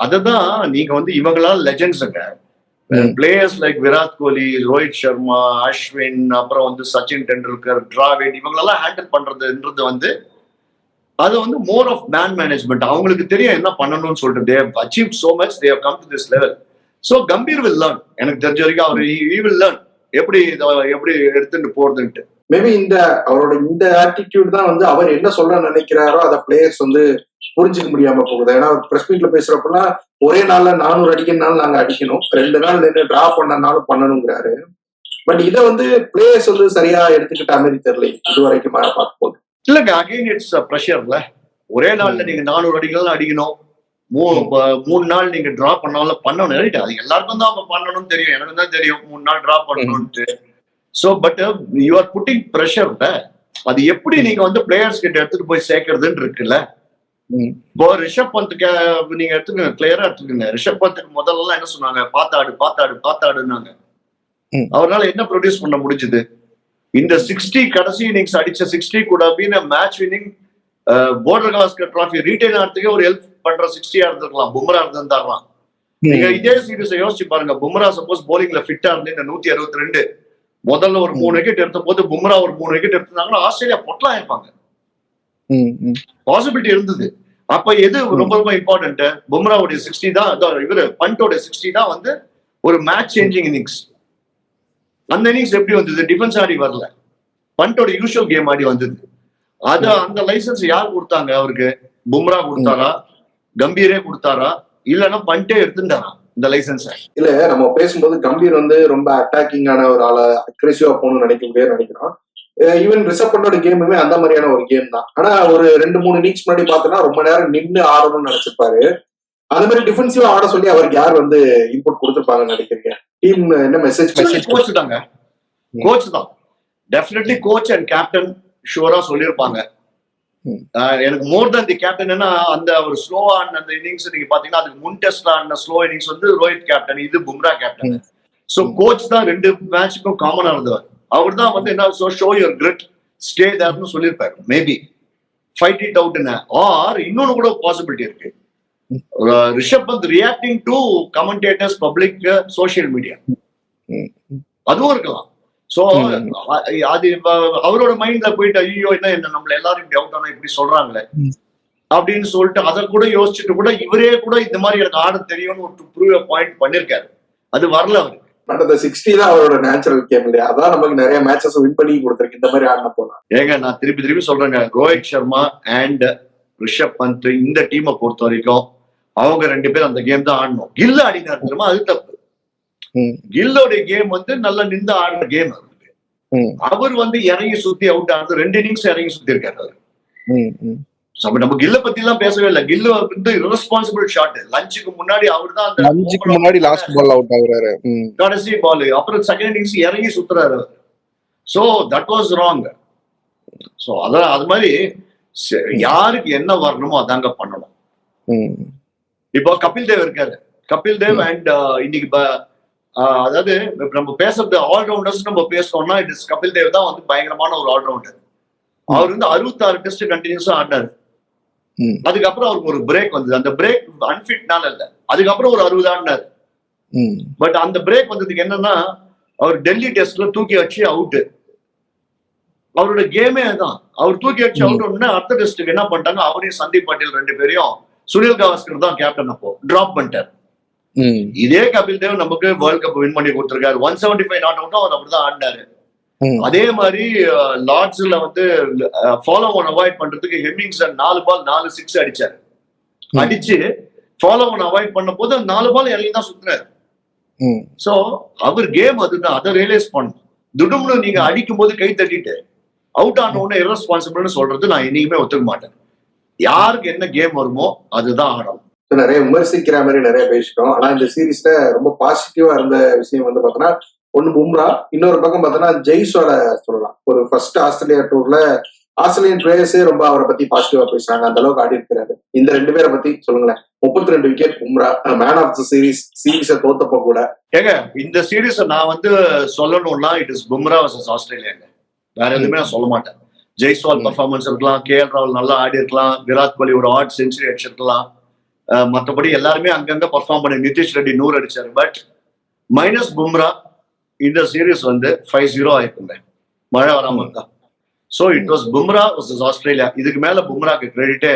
அதுதான் நீங்க வந்து இவங்களால லெஜெண்ட்ஸுங்க. பிளேயர்ஸ் லைக் விராட் கோலி, ரோஹித் சர்மா, அஸ்வின், அப்புறம் வந்து சச்சின் டெண்டுல்கர், டிராவிட், இவங்களெல்லாம் ஹேண்டில் பண்றதுன்றது வந்து அது வந்து மோர் ஆஃப் மேன் மேனேஜ்மெண்ட். அவங்களுக்கு தெரியும் என்ன பண்ணணும்னு சொல்லிட்டு. they have achieved so much, they have come to this level. So Gambhir will learn. எனக்கு தெரிஞ்ச வரைக்கும் அவர் he will learn எப்படி எடுத்துட்டு போறதுன்ட்டு. மேபி அவரோட இந்த ஆட்டிடியூட் தான் வந்து அவர் என்ன சொல்ல நினைக்கிறாரோ அதை பிளேயர்ஸ் வந்து புரிஞ்சுக்க முடியாம போகுது. ஏன்னா பிரஸ் மீட்ல பேசுறப்பெல்லாம் ஒரே நாள்ல 400 அடிக்கணும்னாலும் நாங்க அடிக்கணும், 2 நாள் நின்று டிரா பண்ணனாலும் பண்ணணுங்கிறாரு. பட் இதை வந்து பிளேயர்ஸ் வந்து சரியா எடுத்துக்கிட்ட மாதிரி தெரியல இது வரைக்கும் பார்க்கும் போது. இல்லங்க, அகைன் இட்ஸ் ப்ரெஷர்ல. ஒரே நாள்ல நீங்க 400 அடிக்கலாம் அடிக்கணும், 3 நாள் நீங்க டிரா பண்ணாலும் பண்ணணும். அது எல்லாருக்கும் தான் பண்ணணும்னு தெரியும், எனக்கு தான் தெரியும் 3 நாள் டிரா பண்ணணும்ட்டு. So but you are putting ப்ரெஷர்ல. அது எப்படி நீங்க வந்து பிளேயர்ஸ் கிட்ட எடுத்துட்டு போய் சேர்க்கறதுன்னு இருக்குல்ல. இப்போ ரிஷப் பந்துக்கு நீங்க எடுத்துக்கோங்க, கிளியரா எடுத்துக்கோங்க. ரிஷப் பந்துக்கு முதல்ல என்ன சொன்னாங்க, பாத்தாடுனாங்க. அவரால் என்ன ப்ரொடியூஸ் பண்ண முடிஞ்சது? இந்த 60 கடைசி இன்னிங்ஸ் அடிச்ச 60 கூட அப்படின்னு match winning Border Gavaskar trophy retain ஆகிறதுக்கே ஒரு ஹெல்ப் பண்ற 60 இருந்திருக்கலாம், பும்ரா இருந்திருந்தாரலாம். நீங்க இதே சீரீஸ் யோசிச்சு பாருங்க, பும்ரா சப்போஸ் போலிங்ல ஃபிட்டா இருந்து இந்த 162 முதல்ல ஒரு 3 விக்கெட் எடுத்த போது பும்ரா ஒரு 3 விக்கெட் எடுத்தாங்கன்னா ஆஸ்திரேலியா பொட்டலாம் இருப்பாங்க. பாசிபிலிட்டி இருந்தது. அப்ப எது ரொம்ப ரொம்ப இம்பார்ட்டன்ட்? பும்ராவுடைய 60 தான், இவரு பண்டோட 60 தான் வந்து ஒரு மேட்ச் சேஞ்சிங் இன்னிங்ஸ். அந்த இன்னிங்ஸ் எப்படி வந்தது? டிஃபென்ஸ் ஆடி வரல, பண்டோட யூஷுவல் கேம் ஆடி வந்தது. அது அந்த லைசன்ஸ் யார் கொடுத்தாங்க அவருக்கு? பும்ரா கொடுத்தாரா, கம்பீரே கொடுத்தாரா, இல்லைன்னா பண்டே எடுத்துட்டாரா இந்த லைசன்ஸ்? இல்ல, நம்ம பேசும்போது கம்பீர் வந்து ரொம்ப அட்டாக்கிங்கான ஒரு ஆளை அக்ரெசிவா போகணும்னு நினைக்கிறோம். ஈவன் ரிஷப் பண்டோட கேமுமே அந்த மாதிரியான ஒரு கேம் தான். ஆனா ஒரு 2-3 இன்னிங்ஸ் முன்னாடி பார்த்தோன்னா ரொம்ப நேரம் நின்று ஆடணும்னு நினைச்சிருப்பாரு. அது மாதிரி டிஃபென்சிவா ஆட சொல்லி அவருக்கு யார் வந்து இன்புட் கொடுத்துருப்பாங்கன்னு நினைக்கிறீங்க? டீம் என்ன மெசேஜ்? கோச் தாங்க, கோச் தான். டெஃபினெட்லி கோச் அண்ட் கேப்டன் ஷூரா சொல்லியிருப்பாங்க. எனக்கு மோர் தன் தி கேப்டன். ஏன்னா அந்த ஒரு ஸ்லோ ஆன அந்த இன்னிங்ஸ் நீங்க பாத்தீங்கன்னா அதுக்கு முன் டெஸ்ட்ல ஆன ஸ்லோ இன்னிங்ஸ் வந்து ரோஹித் கேப்டன், இது பும்ரா கேப்டன். சோ கோச் தான் 2 மேட்சுக்கும் காமனா இருந்தவர். அவர் தான் வந்து என்ன ஷோ யுவர் கிரிட், ஸ்டே தேர்னு சொல்லியிருப்பாரு. Maybe fight it out. Or இன்னொன்னு கூட பாசிபிலிட்டி இருக்கு, Rishabh Pant reacting to commentators, public, social media, அதுவும் இருக்கலாம். சோ அது அவரோட மைண்ட்ல போயிட்டு ஐயோ என்ன நம்மள எல்லாரும் இப்படி அவுட் ஆனா இப்படி சொல்றாங்களே அப்படின்னு சொல்லிட்டு அதை கூட யோசிச்சுட்டு கூட இவரே கூட இந்த மாதிரி எனக்கு ஆட தெரியும்னு ஒரு ப்ரூவ் பாயிண்ட் பண்ணிருக்காரு. அது வரல அவருக்கு. பட் அந்த 60 தான் அவரோட நேச்சுரல் கேம் இல்லையா? அதான் நமக்கு நிறைய மேட்சஸ் வின் பண்ணி கொடுத்துருக்கு இந்த மாதிரி ஆடின போனா. ஏங்க நான் திருப்பி சொல்றேங்க, ரோஹித் சர்மா அண்ட் ரிஷப் பந்த் இந்த டீமை பொறுத்த வரைக்கும் அவங்க 2 பேரும் அந்த கேம் தான் ஆடணும். கில் ஆடினார் தெரியுமா, அது தப்பு. கில்லோடைய கேம் வந்து நல்லா நின்று ஆடுற கேம். அவர் வந்து இறங்கி சுத்தி அவுட் ஆனது 2 இன்னிங்ஸ் இறங்கி சுத்தி இருக்காரு அவரு. நம்ம கில்ல பத்தி எல்லாம் பேசவே இல்லை. கில்லு வந்து இரஸ்பான்சிபிள் ஷாட். லஞ்சுக்கு முன்னாடி அவர் தான் அந்த லாஸ்ட் பால் அவுட் ஆகுறாரு, கடைசி பால். அப்புறம் செகண்ட் இன்னிங்ஸ் இறங்கி சுத்துறாரு. So that was wrong. So அதான் அது மாதிரி யாருக்கு என்ன வரணுமோ அதாங்க பண்ணணும். இப்போ கபில் தேவ் இருக்காரு. கபில் தேவ் அண்ட் இன்னைக்கு அதாவது நம்ம பேசுறது ஆல்ரவுண்டர்ஸ் நம்ம பேசணும்னா இட் இஸ் கபில் தேவ் தான் வந்து பயங்கரமான ஒரு ஆல்ரவுண்டர். அவர் வந்து 66 டெஸ்ட் கண்டினியூஸா ஆடினாரு. அதுக்கப்புறம் அவருக்கு ஒரு பிரேக் வந்தது. அந்த பிரேக் அன்பிட்னால இல்ல, அதுக்கப்புறம் ஒரு 60 ஆடினாரு. பட் அந்த பிரேக் வந்ததுக்கு என்னன்னா அவர் டெல்லி டெஸ்ட்ல தூக்கி வச்சு அவுட். அவரோட கேமே தான். அவர் தூக்கி வச்சு அவுட் ஒன்னு அடுத்த டெஸ்ட்டுக்கு என்ன பண்ணிட்டாங்க, அவரையும் சந்தீப் பாட்டீல் 2 பேரையும் சுனில் கவாஸ்கர் தான் கேப்டன் அப்போ டிராப் பண்ணிட்டார். இதே கபில் தேவ் நமக்கு வேர்ல்ட் கப் வின் பண்ணி கொடுத்திருக்காரு. 175 நாட் அவுட்டும் அவர் அப்படிதான் ஆடினாரு. அதே மாதிரி லார்ட்ஸ்ல வந்து ஃபாலோ ஒன் அவாய்ட் பண்றதுக்கு ஹெமிங்சன் 4 பால் 4 6 அடிச்சாரு. அடிச்சு ஃபாலோ ஒன் அவாய்ட் பண்ண போது 4 பால் இறங்கி தான் சுத்தினாரு. சோ அவர் கேம் அதுதான், அதை ரியலைஸ் பண்ணும். துடும்னு நீங்க அடிக்கும் போது கை தட்டிட்டு அவுட் ஆன உடனே இரஸ்பான்சிபிள்னு சொல்றது நான் என்னைக்குமே ஒத்துக்க மாட்டேன். யாருக்கு என்ன கேம் வருமோ அதுதான் ஆடணும். நிறைய விமர்சிக்கிற மாதிரி நிறைய பேசிட்டோம். ஆனா இந்த சீரீஸ்ல ரொம்ப பாசிட்டிவா இருந்த விஷயம் வந்து பாத்தீங்கன்னா ஒண்ணு பும்ரா, இன்னொரு பக்கம் பார்த்தோன்னா ஜெய்ஸ்வால சொல்லலாம். ஒரு ஃபர்ஸ்ட் ஆஸ்திரேலியா டூர்ல ஆஸ்திரேலியன் பிளேயர்ஸே ரொம்ப அவரை பத்தி பாசிட்டிவா பேசுறாங்க, அந்த அளவுக்கு ஆடி இருக்கிறாரு. இந்த 2 பேரை பத்தி சொல்லுங்களேன். 32 wicket Bumrah, man of the series தோத்தப்போ கூட. ஏங்க இந்த சீரீஸ நான் வந்து சொல்லணும்னா இட் இஸ் பும்ரா வர்சஸ் ஆஸ்திரேலியாங்க, வேற எதுவுமே நான் சொல்ல மாட்டேன். ஜெய்ஸ்வால் பர்ஃபார்மன்ஸ் இருக்கலாம், KL ராகுல் நல்லா ஆடி இருக்கலாம், விராட் கோலி ஒரு ஆட் செஞ்சுரி அடிச்சிருக்கலாம், மற்றபடி எல்லாருமே அங்கங்க பர்ஃபார்ம் பண்ணி, நிதிஷ் ரெட்டி 100 அடிச்சாரு. பட் மைனஸ் பும்ரா இந்த சீரீஸ் வந்து 5-0 ஆயிருக்குங்க, மழை வராம இருக்கா. So it was Bumrah versus Australia. இதுக்கு மேல பும்ராக்கு கிரெடிட்டே.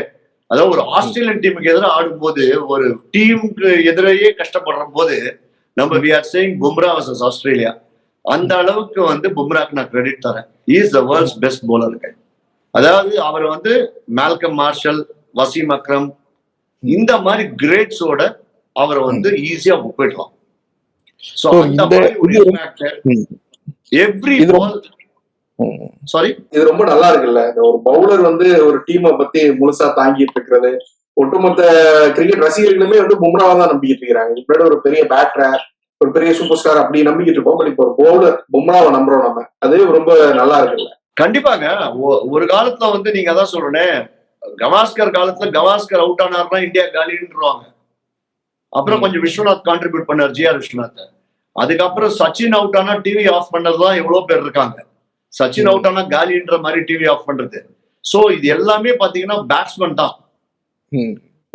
அதாவது ஒரு ஆஸ்திரேலியன் டீமுக்கு எதிராக ஆடும்போது, ஒரு டீமுக்கு எதிரையே கஷ்டப்படுற போது நம்ம we are saying Bumrah versus Australia. அந்த அளவுக்கு வந்து பும்ராக்கு நான் கிரெடிட் தரேன். Is the world's best bowler. அதாவது அவர் வந்து மால்கம் மார்ஷல், வசீம் அக்ரம் இந்த மாதிரி கிரேட்ஸோட அவரை வந்து ஈஸியா ஒப்பிடலாம். சோ அந்த மாதிரி ஒரு இம்பாக்ட் எவ்ரி பால். சாரி, இது ரொம்ப நல்லா இருக்குல்ல. இந்த ஒரு பவுலர் வந்து ஒரு டீமை பத்தி முழுசா தாங்கிட்டு இருக்கிறது. ஒட்டுமொத்த கிரிக்கெட் ரசிகர்களுமே வந்து பும்ராவை தான் நம்பிக்கிட்டு இருக்கிறாங்க. இப்படி ஒரு பெரிய பேட்டர், ஒரு பெரிய சூப்பர் ஸ்டார் அப்படி நம்பிக்கிட்டு இருப்போம். பட் இப்போ ஒரு பவுலர் பும்ராவை நம்புறோம் நம்ம. அது ரொம்ப நல்லா இருக்குல்ல. கண்டிப்பாங்க. ஒரு காலத்துல வந்து நீங்க அதான் சொல்றேன், கவாஸ்கர் காலத்துல கவாஸ்கர் அவுட் ஆனார்னா இந்தியா காலின்றுவாங்க. அப்புறம் கொஞ்சம் விஸ்வநாத் கான்ட்ரிபியூட் பண்ணார், ஜிஆர் விஸ்வநாத். அதுக்கப்புறம் சச்சின் அவுட் ஆனா டிவி ஆஃப் பண்ணதுதான் எவ்வளவு பேர் இருக்காங்க. சச்சின் அவுட் ஆனா காலின்ற மாதிரி டிவி ஆஃப் பண்றது. சோ இது எல்லாமே பாத்தீங்கன்னா பேட்ஸ்மேன் தான்.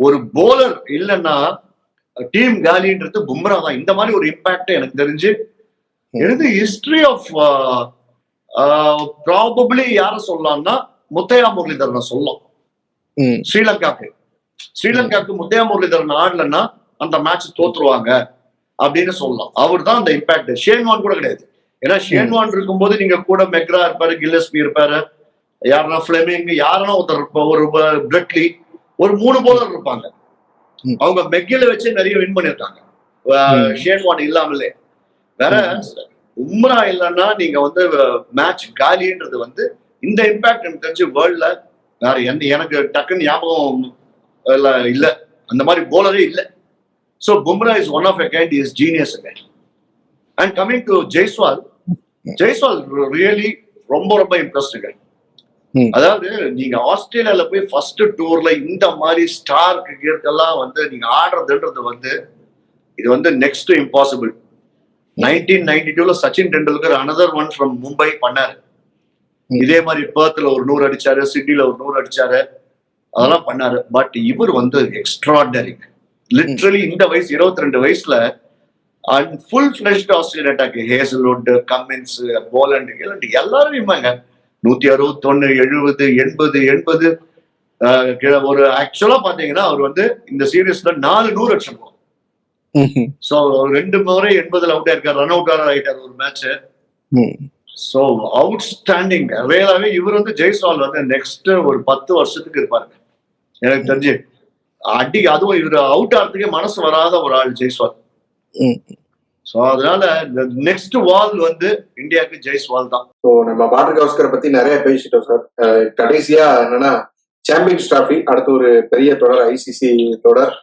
ஒரு போலர் இல்லைன்னா டீம் காலின்றது பும்ரா தான். இந்த மாதிரி ஒரு இம்பாக்ட் எனக்கு தெரிஞ்சு ஹிஸ்டரி ஆஃப் ப்ராபபிளி யார சொல்லலாம்னா முத்தையா முரளிதரன் சொல்லலாம். ஸ்ரீலங்காக்கு முத்தையா முரளிதரன் ஆடலன்னா அந்த மேட்ச் தோத்துருவாங்க அப்படின்னு சொல்லலாம். அவர் தான் அந்த இம்பாக்ட். ஷேன்வான் கூட கிடையாது. ஏன்னா ஷேன்வான் இருக்கும்போது நீங்க கூட மெக்ரா இருப்பாரு, கில்லஸ்பி இருப்பாரு, யாருன்னா பிளெமிங், யாருன்னா ஒருத்தர், ஒரு பிரெட்லி, ஒரு 3 போலர் இருப்பாங்க. அவங்க மெக்கில வச்சு நிறைய வின் பண்ணிருக்காங்க ஷேன்வான் இல்லாமலே. வேற பும்ரா இல்லைன்னா நீங்க வந்து மேட்ச் காலின்றது வந்து இந்த இம்பாக்ட் எனக்கு தெரிஞ்சு வேர்ல்ட்ல வேற எனக்கு டக்குன்னு ஞாபகம் இல்ல. அந்த மாதிரி போலரே இல்ல. So Bumrah is one of a kind. He is genius again. And coming to Jaiswal really ரொம்ப இம்ப்ரெஸ்ட். அதாவது நீங்க ஆஸ்திரேலியால போய் ஃபர்ஸ்ட் டூர்ல இந்த மாதிரி ஸ்டார் கிரிக்கெட்டெல்லாம் வந்து நீங்க ஆடுறதுன்றது வந்து இது வந்து நெக்ஸ்ட் இம்பாசிபிள். 1992ல Sachin Tendulkar another one from Mumbai பண்ணாரு. இதே மாதிரி பெர்த்ல ஒரு 100 அடிச்சாரு, சிட்னில ஒரு 100 அடிச்சாரு, அதெல்லாம் பண்ணாரு. பட் இவர் வந்து எக்ஸ்ட்ராடனரி. லிட்ரலி இந்த வயசு 22 வயசுல full fleshed Australia attack, Hazlewood, Cummins, Boland எல்லாரும் 161, 70, 80 ஒரு ஆக்சுவலா பாத்தீங்கன்னா அவர் வந்து இந்த சீரீஸ்ல 400 அடிச்சிருக்கோம். சோ 2 முறை 80ல அவுட் ஆயிருக்காரு, ரன் அவுட் ஆயிட்டார் ஒரு மேட்ச். So outstanding. ரியலாவே இவர் வந்து ஜெய்ஸ்வால் வந்து நெக்ஸ்ட் ஒரு 10 வருஷத்துக்கு இருப்பாருங்க எனக்கு தெரிஞ்சு. அதுவும் இவர் அவுட் ஆகிறதுக்கே மனசு வராத ஒரு ஆள் ஜெய்ஸ்வால். சோ அதனால நெக்ஸ்ட் வால் வந்து இந்தியாவுக்கு ஜெய்ஸ்வால் தான். ஸோ நம்ம பார்டர் கவாஸ்கரை பத்தி நிறைய பேசிட்டோம் சார். கடைசியா என்னன்னா சாம்பியன்ஸ் டிராஃபி அடுத்த ஒரு பெரிய தொடர், ஐசிசி தொடர்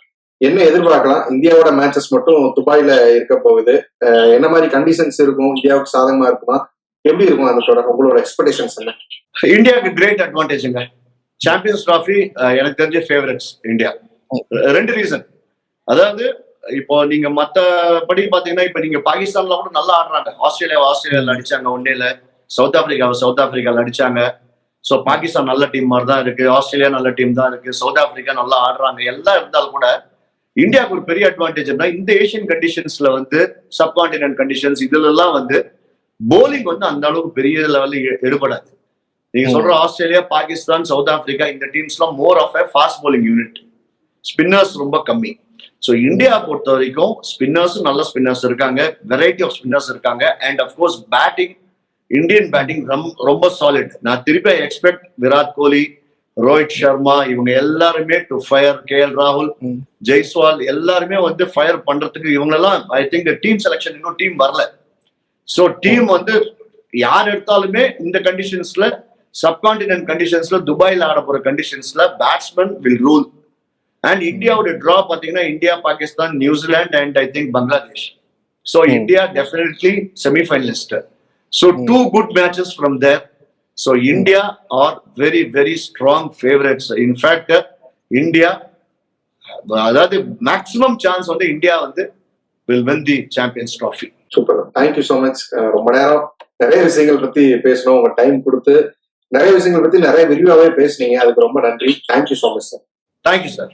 என்ன எதிர்பார்க்கலாம்? இந்தியாவோட மேட்சஸ் மட்டும் துபாயில இருக்க போகுது. என்ன மாதிரி கண்டிஷன்ஸ் இருக்கும்? இந்தியாவுக்கு சாதகமா இருக்குமா? எப்படி இருக்கும் அந்த தொடர்? உங்களோட எக்ஸ்பெக்டேஷன்ஸ் என்ன? இந்தியாவுக்கு கிரேட் அட்வான்டேஜ்ங்க. சாம்பியன்ஸ் டிராஃபி எனக்கு தெரிஞ்ச ஃபேவரட்ஸ் இந்தியா. 2 ரீசன். அதாவது இப்போ நீங்க மத்தபடி பாத்தீங்கன்னா இப்ப நீங்க பாகிஸ்தான்ல கூட நல்லா ஆடுறாங்க. ஆஸ்திரேலியாவில் அடிச்சாங்க ஒன்னேல, சவுத் ஆப்பிரிக்காவில் அடிச்சாங்க. சோ பாகிஸ்தான் நல்ல டீம் மாதிரி தான் இருக்கு, ஆஸ்திரேலியா நல்ல டீம் தான் இருக்கு, சவுத் ஆப்பிரிக்கா நல்லா ஆடுறாங்க. எல்லாம் இருந்தாலும் கூட இந்தியாவுக்கு ஒரு பெரிய அட்வான்டேஜ்னா இந்த ஏஷியன் கண்டிஷன்ஸ்ல வந்து சப்கான்டினென்ட் கண்டிஷன்ஸ் இதுல எல்லாம் வந்து போலிங் வந்து அந்த அளவுக்கு பெரிய லெவலில் எடுபடாது. நீங்க சொல்ற ஆஸ்திரேலியா, பாகிஸ்தான், சவுத் ஆப்பிரிக்கா இந்த டீம்ஸ்லாம் more of a fast bowling unit, spinners ரொம்ப கம்மி. ஸோ இந்தியா பொறுத்த வரைக்கும் ஸ்பின்னர்ஸும் நல்ல ஸ்பின்னர்ஸ் இருக்காங்க, வெரைட்டி ஆஃப் ஸ்பின்னர்ஸ் இருக்காங்க. And of course batting, Indian batting ரொம்ப சாலிட். நான் திருப்பி எக்ஸ்பெக்ட் விராட் கோலி, ரோஹித் சர்மா இவங்க எல்லாருமே டு ஃபயர். KL ராகுல், ஜெய்ஸ்வால் எல்லாருமே வந்து ஃபயர் பண்றதுக்கு இவங்கெல்லாம் ஐ திங்க் டீம் செலக்ஷன் இன்னும் டீம் வரல. ஸோ டீம் வந்து யார் எடுத்தாலுமே இந்த கண்டிஷன்ஸ்ல, சப்கான்டினென்ட் கண்டிஷன்ஸ்ல, துபாயில ஆட போற கண்டிஷன்ஸ்ல பேட்ஸ்மேன் வில் ரூல். அண்ட் இந்தியாவோட டிரா பாத்தீங்கன்னா India, Pakistan, New Zealand and I think Bangladesh. So India definitely semifinalist. So 2 good matches from there. So India are very very strong favourites. In fact India, அதாவது மேக்ஸிமம் சான்ஸ் வந்து India வந்து will win the champions trophy. Super, thank you so much. ரொம்ப நேரம் நிறைய விஷயங்கள் பத்தி பேசணும், உங்க டைம் கொடுத்து நிறைய விஷயங்கள் பத்தி நிறைய விரிவாவே பேசுனீங்க. அதுக்கு ரொம்ப நன்றி. Thank you so much sir. Thank you sir.